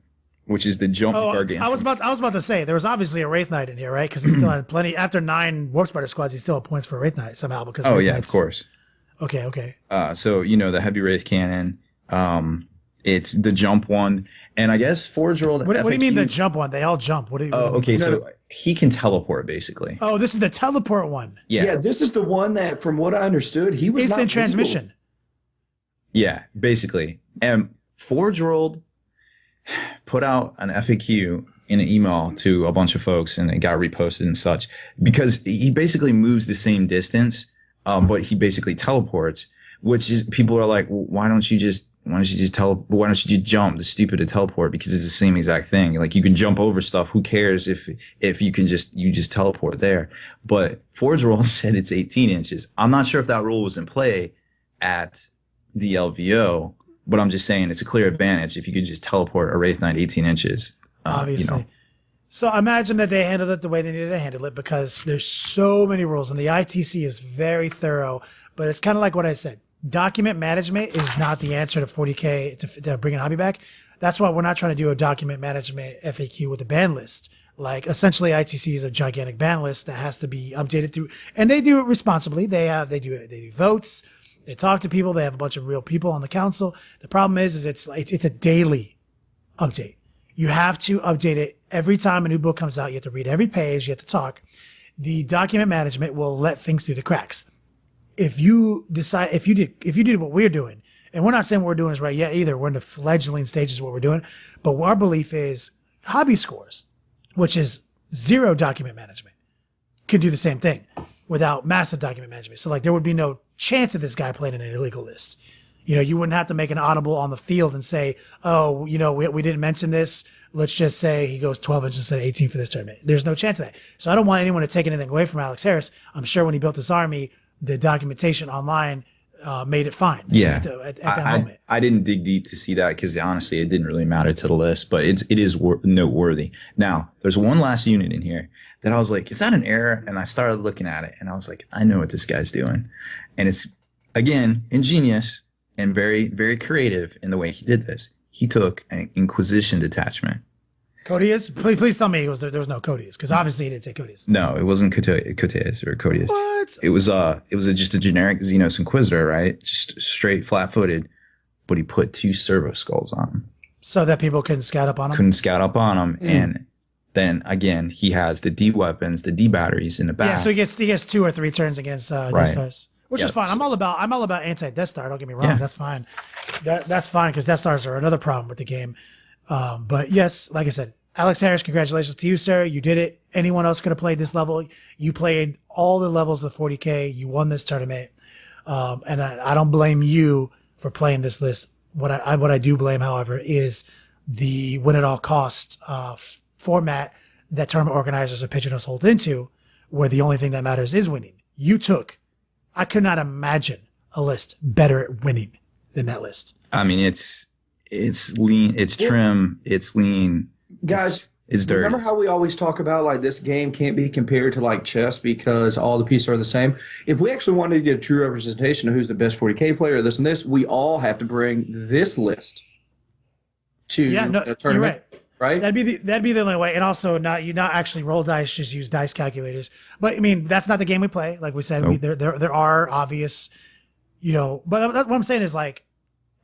which is the jump gargantuan. I was about to say there was obviously a Wraith Knight in here, right? Because he still had plenty. After 9 Warp Spider squads, he still had points for a Wraith Knight somehow. Because of course. Okay. So the heavy Wraith cannon. It's the jump one, and I guess Forge World. What do you mean the jump one? They all jump. What do you? Okay. So he can teleport basically. Oh, this is the teleport one. Yeah. This is the one that, from what I understood, he was instant transmission. Yeah, basically, and Forge World put out an FAQ in an email to a bunch of folks, and it got reposted and such, because he basically moves the same distance, but he basically teleports, which is, people are like, well, why don't you just jump? It's stupid to teleport because it's the same exact thing. Like, you can jump over stuff. Who cares if you can just teleport there? But Forge World said it's 18 inches. I'm not sure if that rule was in play at the LVO, but I'm just saying it's a clear advantage if you could just teleport a Wraith Knight 18 inches. Obviously. So imagine that they handled it the way they needed to handle it, because there's so many rules, and the ITC is very thorough. But it's kind of like what I said. Document management is not the answer to 40K to bring a hobby back. That's why we're not trying to do a document management FAQ with a ban list. Like, essentially, ITC is a gigantic ban list that has to be updated through, and they do it responsibly. They do votes. They talk to people. They have a bunch of real people on the council. The problem is it's a daily update. You have to update it every time a new book comes out. You have to read every page. You have to talk. The document management will let things through the cracks. If you did what we're doing, and we're not saying what we're doing is right yet either. We're in the fledgling stages of what we're doing. But our belief is hobby scores, which is 0 document management, could do the same thing without massive document management. So, like, there would be no chance of this guy playing in an illegal list. You wouldn't have to make an audible on the field and say, oh, we didn't mention this. let's just say he goes 12 inches instead of 18 for this tournament. There's no chance of that. So I don't want anyone to take anything away from Alex Harris. I'm sure when he built this army, the documentation online made it fine. Yeah, at that moment. I didn't dig deep to see that because honestly, it didn't really matter to the list, but it is noteworthy. Now, there's one last unit in here that I was like, is that an error? And I started looking at it, and I was like, I know what this guy's doing. And it's, again, ingenious and very, very creative in the way he did this. He took an Inquisition detachment. Codius? Please tell me there was no Codius, because obviously he didn't say Codius. No, it wasn't Codius or Codius. What? It was just a generic Xenos Inquisitor, right? Just straight flat-footed, but he put 2 servo skulls on him. So that people couldn't scout up on him? Couldn't scout up on him, and then again he has the D weapons, the D batteries in the back. Yeah, so he gets 2 or 3 turns against Death Stars, which is fine. I'm all about anti Death Star. Don't get me wrong, that's fine. That's fine because Death Stars are another problem with the game. But yes, like I said, Alex Harris, congratulations to you, sir. You did it. Anyone else could have played this level. You played all the levels of 40K. You won this tournament, and I don't blame you for playing this list. What I do blame, however, is the win at all costs format that tournament organizers are pitching us hold into, where the only thing that matters is winning. I could not imagine a list better at winning than that list. I mean, it's lean, it's trim, it's lean. Guys, it's dirty. Remember how we always talk about like this game can't be compared to like chess because all the pieces are the same? If we actually wanted to get a true representation of who's the best 40K player, this and this, we all have to bring this list to a tournament. You're right. Right? That'd be the only way. And also not actually roll dice, just use dice calculators. But I mean, that's not the game we play. Like we said, Nope. there are obvious, but what I'm saying is like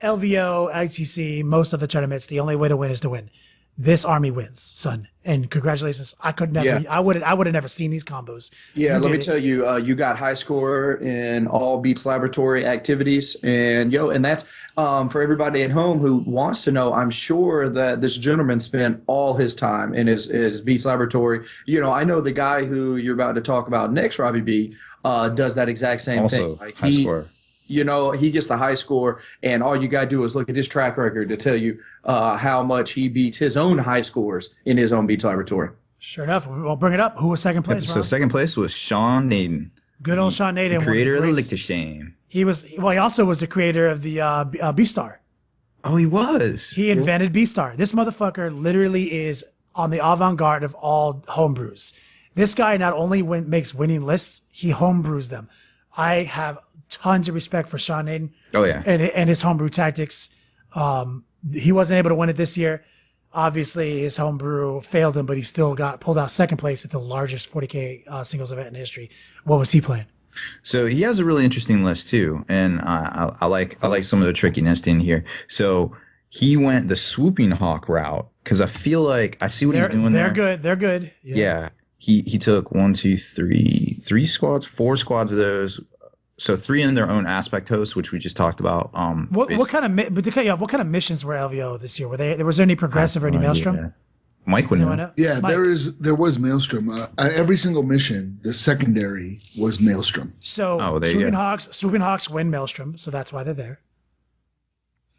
LVO, ITC, most of the tournaments, the only way to win is to win. This army wins, son. And congratulations. I could never, I would have never seen these combos. Yeah, let me tell you, you got high score in all Beats Laboratory activities. And that's for everybody at home who wants to know, I'm sure that this gentleman spent all his time in his Beats Laboratory. I know the guy who you're about to talk about next, Robbie B, does that exact same thing. Like high score. He gets the high score, and all you got to do is look at his track record to tell you how much he beats his own high scores in his own Beats Laboratory. Sure enough. We'll bring it up. Who was second place, So second place was Sean Naden. Good old Sean Naden. The creator of the Liechtenstein. He also was the creator of the B-Star. Oh, he was. He invented B-Star. This motherfucker literally is on the avant-garde of all homebrews. This guy not only makes winning lists, he homebrews them. I have tons of respect for Sean Naden. Oh yeah, and his homebrew tactics. He wasn't able to win it this year. Obviously, his homebrew failed him, but he still got pulled out second place at the largest 40K singles event in history. What was he playing? So he has a really interesting list too, and I like some of the trickiness in here. So he went the Swooping Hawk route because I feel like I see what he's doing there. They're good. Yeah. He took 4 squads of those. So 3 in their own aspect hosts, which we just talked about. What kind of missions were LVO this year? Was there any progressive or any Maelstrom? Yeah. Mike would know. Yeah, Mike. there was Maelstrom. Every single mission, the secondary was Maelstrom. So Swooping Hawks win Maelstrom, so that's why they're there.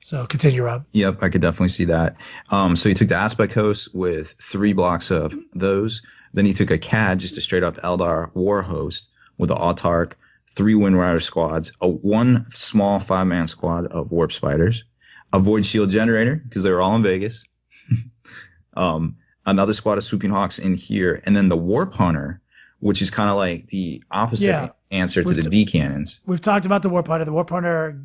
So continue, Rob. Yep, I could definitely see that. So he took the aspect hosts with 3 blocks of those. Then he took a CAD, just a straight up Eldar war host with the Autarch, 3 Wind Rider squads, 1 small 5-man squad of Warp Spiders, a Void Shield Generator, because they were all in Vegas, another squad of Swooping Hawks in here, and then the Warp Hunter, which is kind of like the opposite answer to the D cannons. We've talked about the Warp Hunter. The Warp Hunter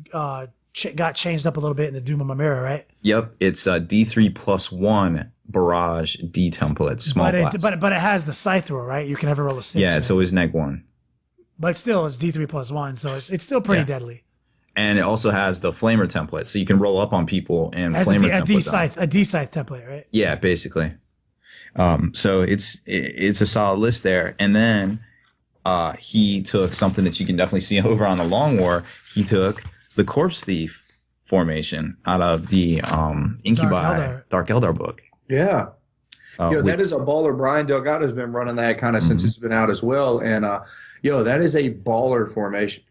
got changed up a little bit in the Doom of Mamera, right? Yep, it's D3+1 barrage D template, small blast. But it has the scythe thrower, right? You can never roll a 6. Yeah, it's always -1. But still, it's D3+1, so it's still pretty deadly. And it also has the flamer template, so you can roll up on people and flamer template. A D scythe template, right? Yeah, basically. So it's a solid list there. And then he took something that you can definitely see over on the Long War. He took the Corpse Thief formation out of the Incubi Dark Eldar book. Yeah. That is a baller. Brian Delgado's been running that kind of since it's been out as well. And, that is a baller formation.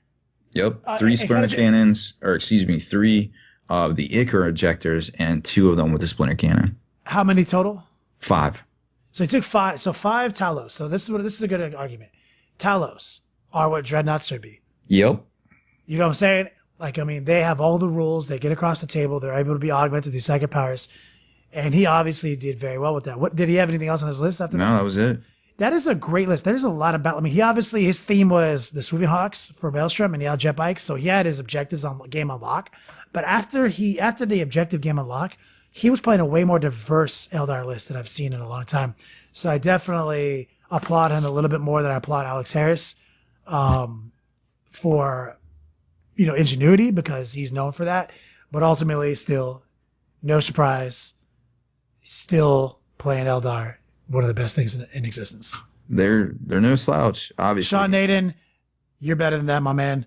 Yep. 3 splinter cannons, 3 of the Icar ejectors and 2 of them with a splinter cannon. How many total? 5. So he took 5. So 5 Talos. So this is a good argument. Talos are what dreadnoughts should be. Yep. You know what I'm saying? Like, I mean, they have all the rules. They get across the table. They're able to be augmented through psychic powers. And he obviously did very well with that. What did he have anything else on his list after that? No, that was it. That is a great list. There's a lot of battle. I mean, his theme was the Swooping Hawks for Maelstrom, and he had jet bikes. So he had his objectives on game unlock. But after the objective game unlock, he was playing a way more diverse Eldar list than I've seen in a long time. So I definitely applaud him a little bit more than I applaud Alex Harris for, ingenuity, because he's known for that. But ultimately, still, no surprise, still playing Eldar, one of the best things in existence. They're no slouch, obviously. Sean Naden, you're better than that, my man.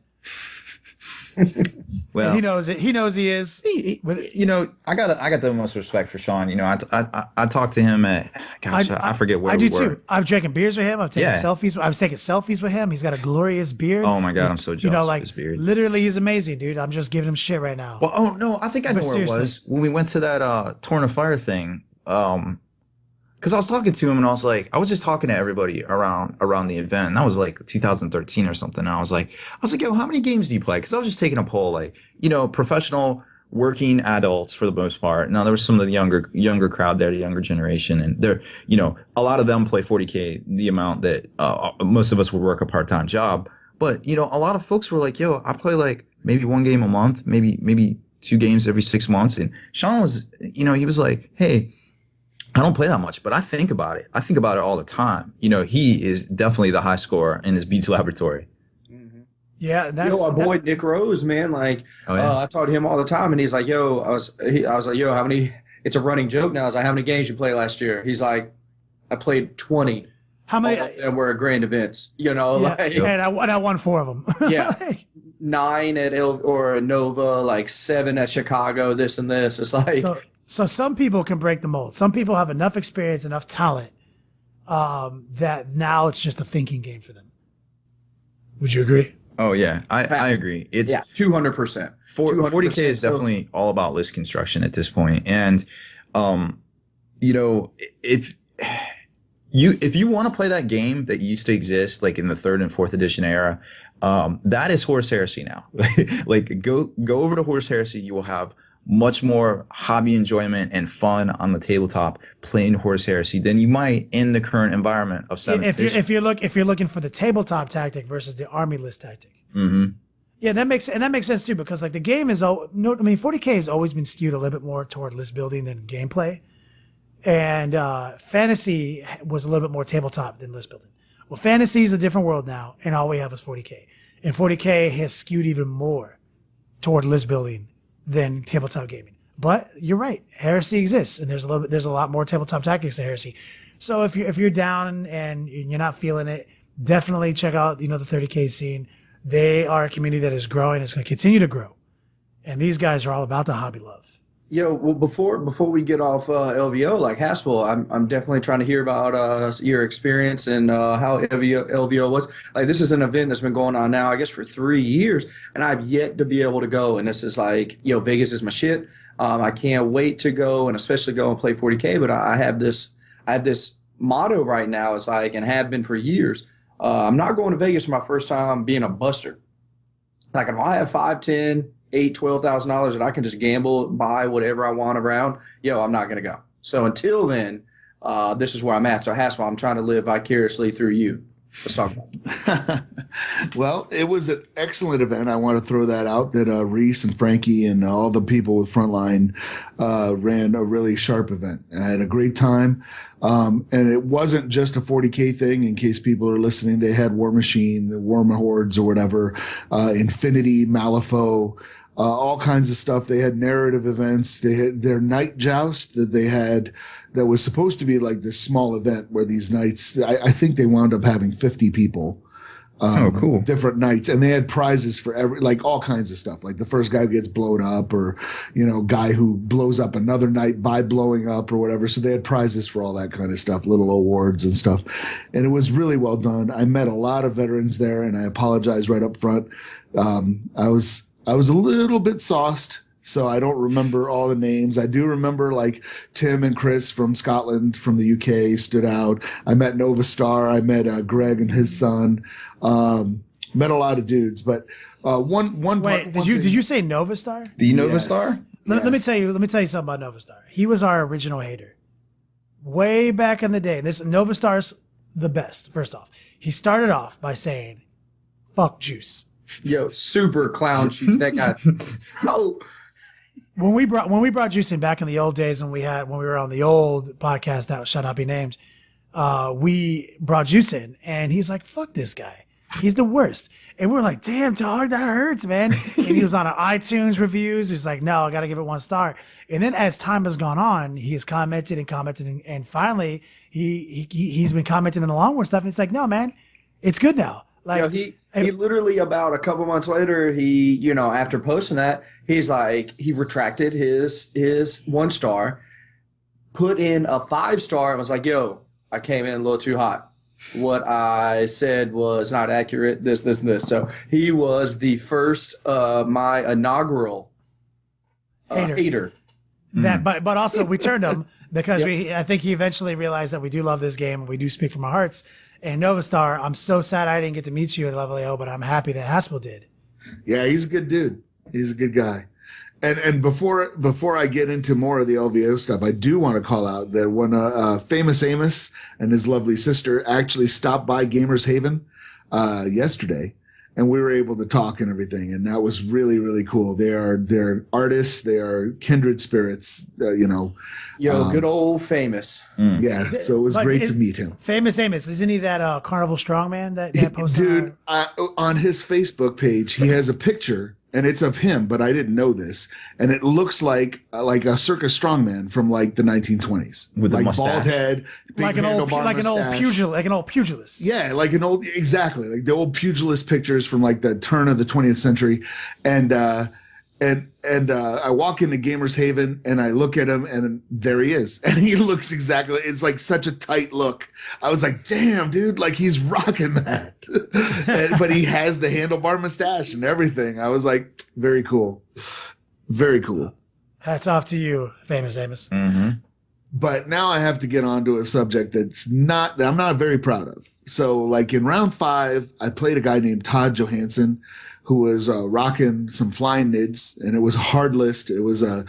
Well, and he knows it. He knows he is. I got the most respect for Sean. I talked to him at I forget where I we do were. too. I'm drinking beers with him. I'm taking selfies. I was taking selfies with him. He's got a glorious beard. Oh my god, I'm so jealous of his beard. Literally, he's amazing, dude. I'm just giving him shit right now. Well, oh no, I think I know where it was when we went to that Torn of Fire thing. Because I was talking to him and I was just talking to everybody around the event. And that was like 2013 or something. And I was like, yo, how many games do you play? Because I was just taking a poll, professional working adults for the most part. Now there was some of the younger crowd there, the younger generation, and they're, a lot of them play 40K, the amount that most of us would work a part-time job. But a lot of folks were like, yo, I play like maybe 1 game a month, maybe 2 games every 6 months. And Sean was, he was like, hey, I don't play that much, but I think about it. I think about it all the time. He is definitely the high scorer in his Beats laboratory. Mm-hmm. Yeah, that's our boy Nick Rose, man. I talk to him all the time, and he's like, "Yo," I was like, "Yo, how many?" It's a running joke now. I was like, "How many games you play last year?" He's like, "I played 20." How many? And we're at grand events, and I won 4 of them. Yeah, 9 at Nova, 7 at Chicago. This and this. It's like. So some people can break the mold. Some people have enough experience, enough talent, that now it's just a thinking game for them. Would you agree? Oh yeah, I agree. It's 200%. 40K is definitely all about list construction at this point. And if you want to play that game that used to exist like in the 3rd and 4th edition era, that is Horus Heresy now. Go over to Horus Heresy, you will have much more hobby enjoyment and fun on the tabletop playing Horus Heresy than you might in the current environment of 7th edition. If you're looking for the tabletop tactic versus the army list tactic. Mm-hmm. Yeah, that makes sense too, because the game is 40K has always been skewed a little bit more toward list building than gameplay, and fantasy was a little bit more tabletop than list building. Well, fantasy is a different world now, and all we have is 40K, and 40K has skewed even more toward list building than tabletop gaming. But you're right, Heresy exists, and there's a lot more tabletop tactics to Heresy. So if you're down and you're not feeling it, definitely check out the 30K scene. They are a community that is growing. It's going to continue to grow, and these guys are all about the hobby love. Yo, well, before we get off LVO, Haspel, I'm definitely trying to hear about your experience and how LVO was. This is an event that's been going on now, I guess, for 3 years, and I've yet to be able to go. And this is Vegas is my shit. I can't wait to go, and especially go and play 40K. But I have this motto right now. It's and have been for years. I'm not going to Vegas for my first time being a buster. If I have $5, $10, $8,000, $12,000 and I can just gamble, buy whatever I want around, I'm not going to go. So until then, this is where I'm at. So Haspel, I'm trying to live vicariously through you. Let's talk about it. Well, it was an excellent event. I want to throw that out that Reese and Frankie and all the people with Frontline ran a really sharp event. I had a great time. And it wasn't just a 40K thing. In case people are listening, they had War Machine, the War Hordes or whatever, Infinity, Malifaux, all kinds of stuff. They had narrative events. They had their night joust that they had that was supposed to be this small event where these nights, I think they wound up having 50 people. Cool. Different nights. And they had prizes for all kinds of stuff. The first guy who gets blown up or, guy who blows up another night by blowing up or whatever. So they had prizes for all that kind of stuff, little awards and stuff. And it was really well done. I met a lot of veterans there, and I apologize right up front. I was a little bit sauced so I don't remember all the names. I do remember like Tim and Chris from Scotland, from the UK, stood out. I met Nova Star. I met Greg and his son. Met a lot of dudes, but did you say Nova Star? The Nova Star? Let me tell you something about Nova Star. He was our original hater. Way back in the day. This Nova Star's the best, first off. He started off by saying, "Fuck juice." Yo, super clown shoes. That guy. Oh. When we brought Juice in back in the old days when we were on the old podcast that shall not be named, we brought Juice in and he's like, "Fuck this guy. He's the worst." And we were like, "Damn, Todd, that hurts, man." And he was on our iTunes reviews. He's like, "No, I got to give it 1 star." And then as time has gone on, he has commented and finally he's been commenting on the Longboard stuff. And it's like, "No, man, it's good now." Like, he literally about a couple months later, after posting that, he's like, he retracted his 1 star, put in a 5 star, and was like, "Yo, I came in a little too hot. What I said was not accurate. This, and this." So he was the first, my inaugural hater. But also we turned him because I think he eventually realized that we do love this game and we do speak from our hearts. And Nova Star, I'm so sad I didn't get to meet you at LVO, but I'm happy that Haspel did. Yeah, he's a good dude. He's a good guy. And before I get into more of the LVO stuff, I do want to call out that when Famous Amos and his lovely sister actually stopped by Gamers Haven yesterday, and we were able to talk and everything, and that was really, really cool. They're artists, they are kindred spirits, good old Famous. Yeah, so it was great to meet him. Famous Amos, isn't he that Carnival Strongman that posted? Dude, on his Facebook page, he has a picture. And it's of him, but I didn't know this. And it looks like a circus strongman from like the 1920s, with like a mustache, bald head, big like an old pugilist. Yeah, like an old, exactly, like the old pugilist pictures from like the turn of the 20th century. And I walk into Gamers Haven and I look at him and there he is, and he looks exactly. It's like such a tight look. I was like, "Damn, dude, like he's rocking that." But he has the handlebar mustache and everything. I was like, very cool, very cool. Hats off to you, Famous Amos. Mm-hmm. But now I have to get on to a subject that I'm not very proud of. So like in round 5, I played a guy named Todd Johansson, who was rocking some flying nids, and it was a hard list. It was a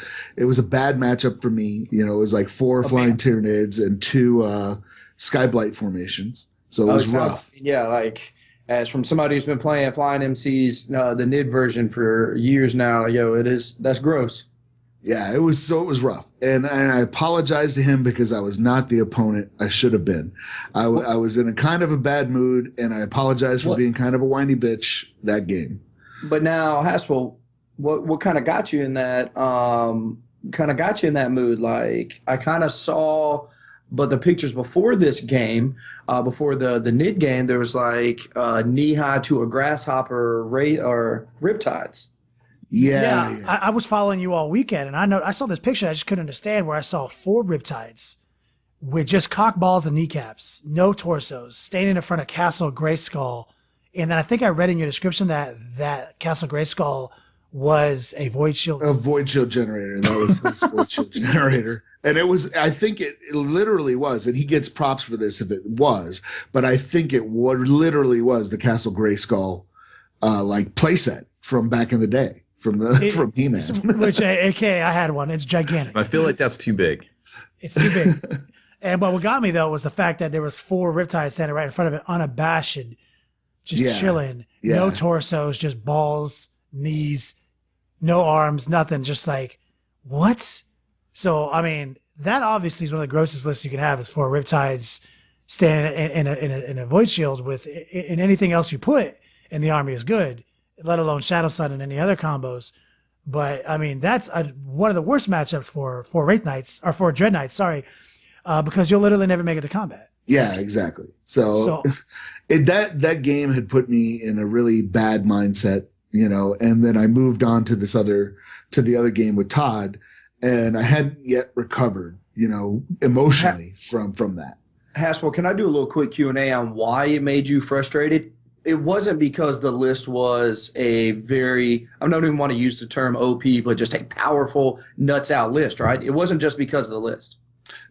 bad matchup for me. It was like 4 flying Tyranids and 2 Skyblight formations. So it was rough. Yeah, like as from somebody who's been playing flying MCs, the nid version for years now, that's gross. Yeah, it was rough. And I apologize to him because I was not the opponent I should have been. I was in a kind of a bad mood, and I apologize for being kind of a whiny bitch that game. But now, Haspel, what kind of got you in that mood? Like, I kind of saw, but the pictures before this game, before the nid game, there was like knee high to a grasshopper or riptides. Yeah. I was following you all weekend, and I saw this picture I just couldn't understand, where I saw 4 riptides with just cock balls and kneecaps, no torsos, standing in front of Castle Grayskull. And then I think I read in your description that Castle Grayskull was a void shield. A void shield generator. That was his void shield generator. And it was, I think it literally was, and he gets props for this if it was, but I think it literally was the Castle Grayskull like playset from back in the day. From He-Man. Which, aka, I had one. It's gigantic. I feel like that's too big. It's too big. But what got me, though, was the fact that there was 4 riptides standing right in front of it, unabashed, just chilling. Yeah. No torsos, just balls, knees, no arms, nothing. Just like, what? So, I mean, that obviously is one of the grossest lists you can have, is 4 riptides standing in a void shield with, in anything else you put in the army is good, let alone Shadow Sun and any other combos. But I mean, that's one of the worst matchups for Wraith Knights, or for Dread Knights, because you'll literally never make it to combat. Yeah, exactly. So that game had put me in a really bad mindset, and then I moved on to the other game with Todd, and I hadn't yet recovered, emotionally from that. Haspel, can I do a little quick Q&A on why it made you frustrated? it wasn't because the list was a very, I don't even want to use the term OP, but just a powerful nuts out list, right? It wasn't just because of the list.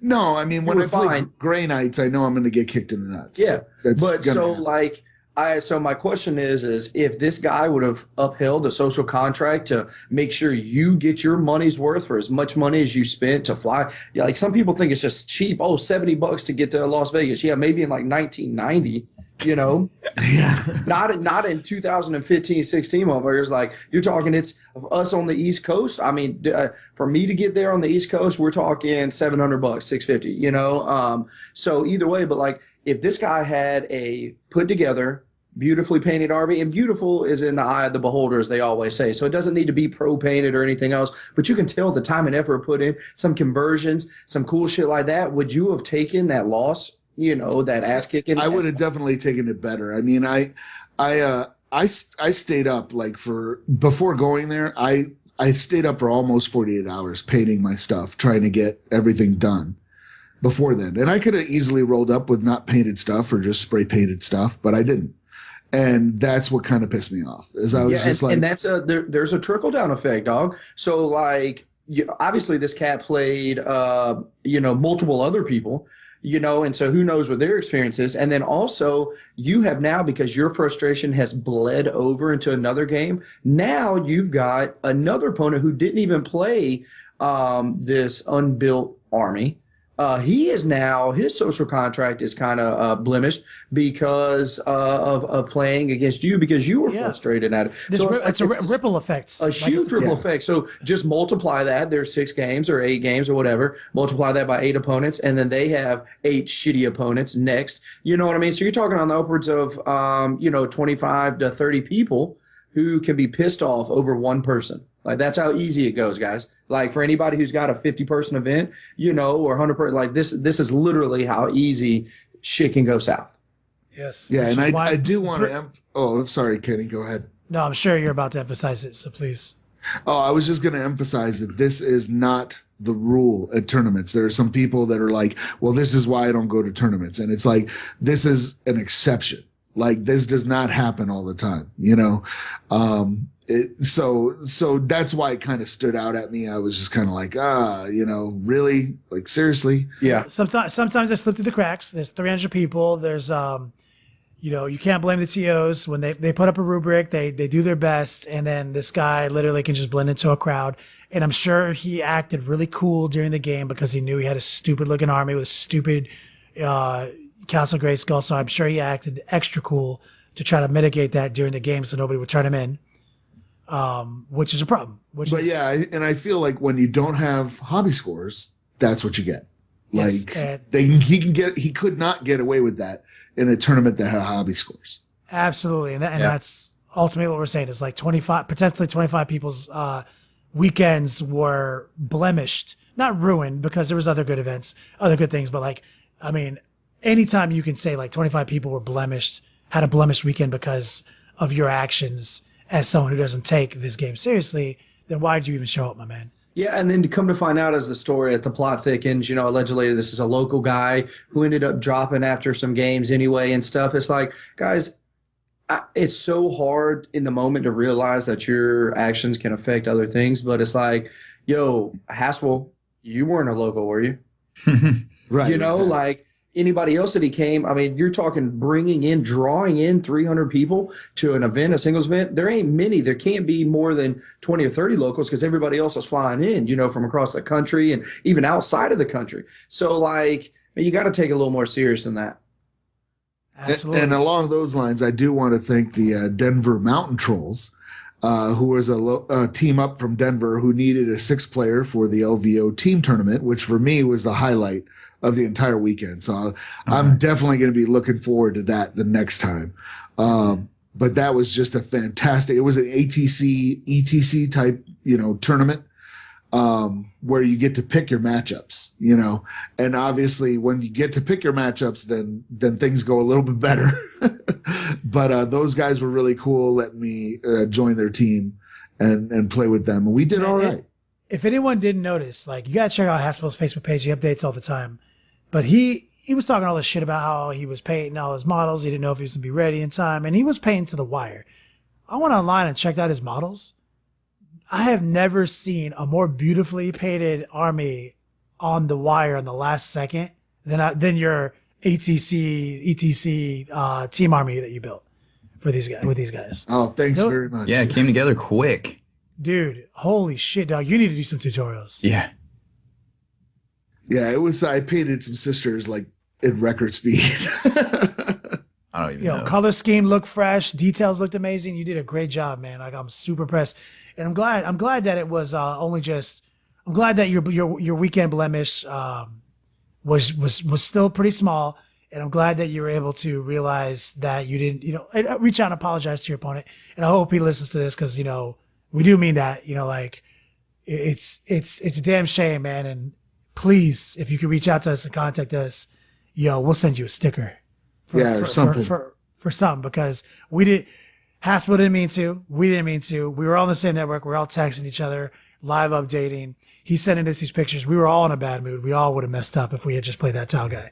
No, I mean, when I play Grey Knights, I know I'm going to get kicked in the nuts. Yeah, but so happen. So my question is if this guy would have upheld a social contract to make sure you get your money's worth for as much money as you spent to fly. Yeah, like some people think it's just cheap. Oh, $70 to get to Las Vegas. Yeah, maybe in like 1990. Yeah. Not in 2015, 16 motherfuckers. Like you're talking, it's us on the East Coast. I mean, for me to get there on the East Coast, we're talking $700, $650. So either way, but like if this guy had a put together, beautifully painted army, and beautiful is in the eye of the beholder, as they always say. So it doesn't need to be pro painted or anything else, but you can tell the time and effort put in, some conversions, some cool shit like that. Would you have taken that loss? That ass kicking. I would have definitely taken it better. I mean, I stayed up before going there. I stayed up for almost 48 hours painting my stuff, trying to get everything done before then. And I could have easily rolled up with not painted stuff or just spray painted stuff, but I didn't. And that's what kind of pissed me off. Is I was and that's there's a trickle down effect, dog. So like, obviously this cat played multiple other people. And so who knows what their experience is. And then also you have now, because your frustration has bled over into another game, now you've got another opponent who didn't even play this unbuilt army. He is now, his social contract is kind of blemished because of playing against you because you were frustrated at it. It's a ripple effect. A huge ripple effect. So just multiply that. There's 6 games or 8 games or whatever. Multiply that by 8 opponents, and then they have 8 shitty opponents next. You know what I mean? So you're talking on the upwards of 25 to 30 people who can be pissed off over one person. Like that's how easy it goes, guys. Like for anybody who's got a 50-person event, or 100-person, like this is literally how easy shit can go south. Yes. Yeah, and I do want to. I'm sorry, Kenny. Go ahead. No, I'm sure you're about to emphasize it, so please. Oh, I was just going to emphasize that this is not the rule at tournaments. There are some people that are like, well, this is why I don't go to tournaments, and it's like this is an exception. Like this does not happen all the time, So that's why it kind of stood out at me. I was just kind of like, really? Like, seriously? Yeah. Sometimes I slip through the cracks. There's 300 people. There's, you can't blame the TOs when they put up a rubric, they do their best. And then this guy literally can just blend into a crowd. And I'm sure he acted really cool during the game because he knew he had a stupid looking army with a stupid, Castle Grayskull, so I'm sure he acted extra cool to try to mitigate that during the game so nobody would turn him in, which is a problem. I feel like when you don't have hobby scores, that's what you get. Yes, he could not get away with that in a tournament that had hobby scores. Absolutely, and that's ultimately what we're saying is like potentially 25 people's weekends were blemished, not ruined because there was other good events, other good things, but like, I mean, anytime you can say like 25 people were had a blemished weekend because of your actions as someone who doesn't take this game seriously, then why did you even show up, my man? Yeah, and then to come to find out as the plot thickens, allegedly this is a local guy who ended up dropping after some games anyway and stuff. It's like, guys, it's so hard in the moment to realize that your actions can affect other things, but it's like, Haspel, you weren't a local, were you? Right. Exactly. Like, anybody else that he came, I mean, you're talking drawing in 300 people to an event, a singles event. There ain't many. There can't be more than 20 or 30 locals because everybody else is flying in, from across the country and even outside of the country. So, like, you got to take it a little more serious than that. Absolutely. And along those lines, I do want to thank the Denver Mountain Trolls, who was a team up from Denver who needed a 6th player for the LVO team tournament, which for me was the highlight of the entire weekend. So I'm definitely going to be looking forward to that the next time. But that was just a fantastic, it was an ETC type, tournament, where you get to pick your matchups, and obviously when you get to pick your matchups, then things go a little bit better. But those guys were really cool. Let me join their team and play with them. We did all right. If anyone didn't notice, like, you got to check out Haspel's Facebook page. He updates all the time. But he he was talking all this shit about how he was painting all his models. He didn't know if he was going to be ready in time, and he was painting to the wire. I went online and checked out his models. I have never seen a more beautifully painted army on the wire on the last second than your ETC team army that you built for these guys with these guys. Oh, thanks very much. Yeah, it came together quick. Dude, holy shit, dog! You need to do some tutorials. Yeah. Yeah, it was. I painted some sisters like at record speed. I don't even know. Color scheme looked fresh, details looked amazing. You did a great job, man. Like, I'm super impressed, and I'm glad that it was only just. I'm glad that your weekend blemish was still pretty small, and I'm glad that you were able to realize that you didn't, reach out and apologize to your opponent. And I hope he listens to this because we do mean that. Like, it's a damn shame, man. And please, if you could reach out to us and contact us, we'll send you a sticker. Or something. For something, because Haspel didn't mean to. We didn't mean to. We were all on the same network. We were all texting each other, live updating. He's sending us these pictures. We were all in a bad mood. We all would have messed up if we had just played that Tau guy.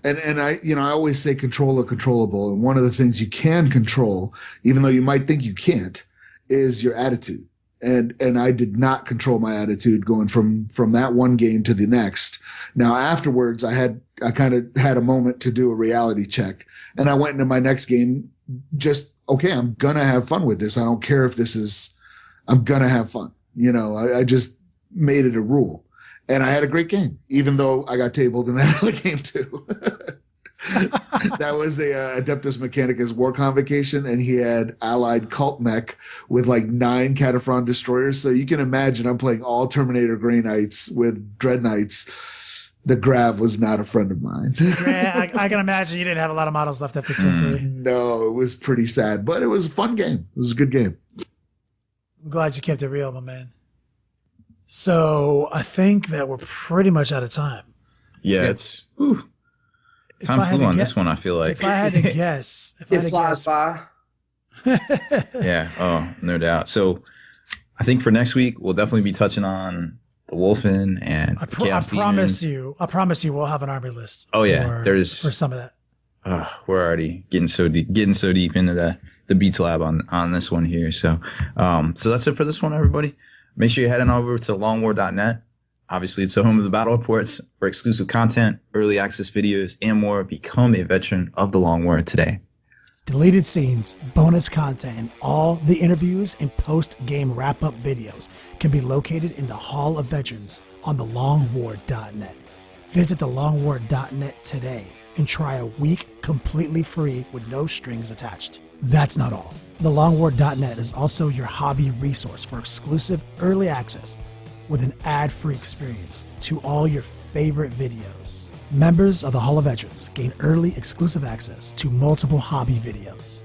And I always say control the controllable. And one of the things you can control, even though you might think you can't, is your attitude. And I did not control my attitude going from that one game to the next. Now afterwards, I kind of had a moment to do a reality check, and I went into my next game just, okay, I'm gonna have fun with this. I don't care if I'm gonna have fun. I just made it a rule, and I had a great game, even though I got tabled in that other game too. That was a Adeptus Mechanicus War Convocation, and he had allied cult mech with like 9 Cataphren destroyers. So you can imagine I'm playing all Terminator Grey Knights with Dread Knights. The Grav was not a friend of mine. I can imagine you didn't have a lot of models left after turn 3. No, it was pretty sad, but it was a fun game. It was a good game. I'm glad you kept it real, my man. So I think that we're pretty much out of time. Yeah, it's time flew on this one, I feel like. If I had to guess. It flies by. Yeah, no doubt. So I think for next week, we'll definitely be touching on the Wolfen and I promise you we'll have an army list. Oh, yeah. For some of that. We're already getting so deep into the Beats Lab on this one here. So that's it for this one, everybody. Make sure you're heading over to longwar.net. Obviously, it's the home of the battle reports for exclusive content, early access videos, and more. Become a veteran of the Long War today. Deleted scenes, bonus content, and all the interviews and post-game wrap-up videos can be located in the Hall of Veterans on thelongwar.net. Visit thelongwar.net today and try a week completely free with no strings attached. That's not all. Thelongwar.net is also your hobby resource for exclusive early access with an ad-free experience to all your favorite videos. Members of the Hall of Veterans gain early exclusive access to multiple hobby videos,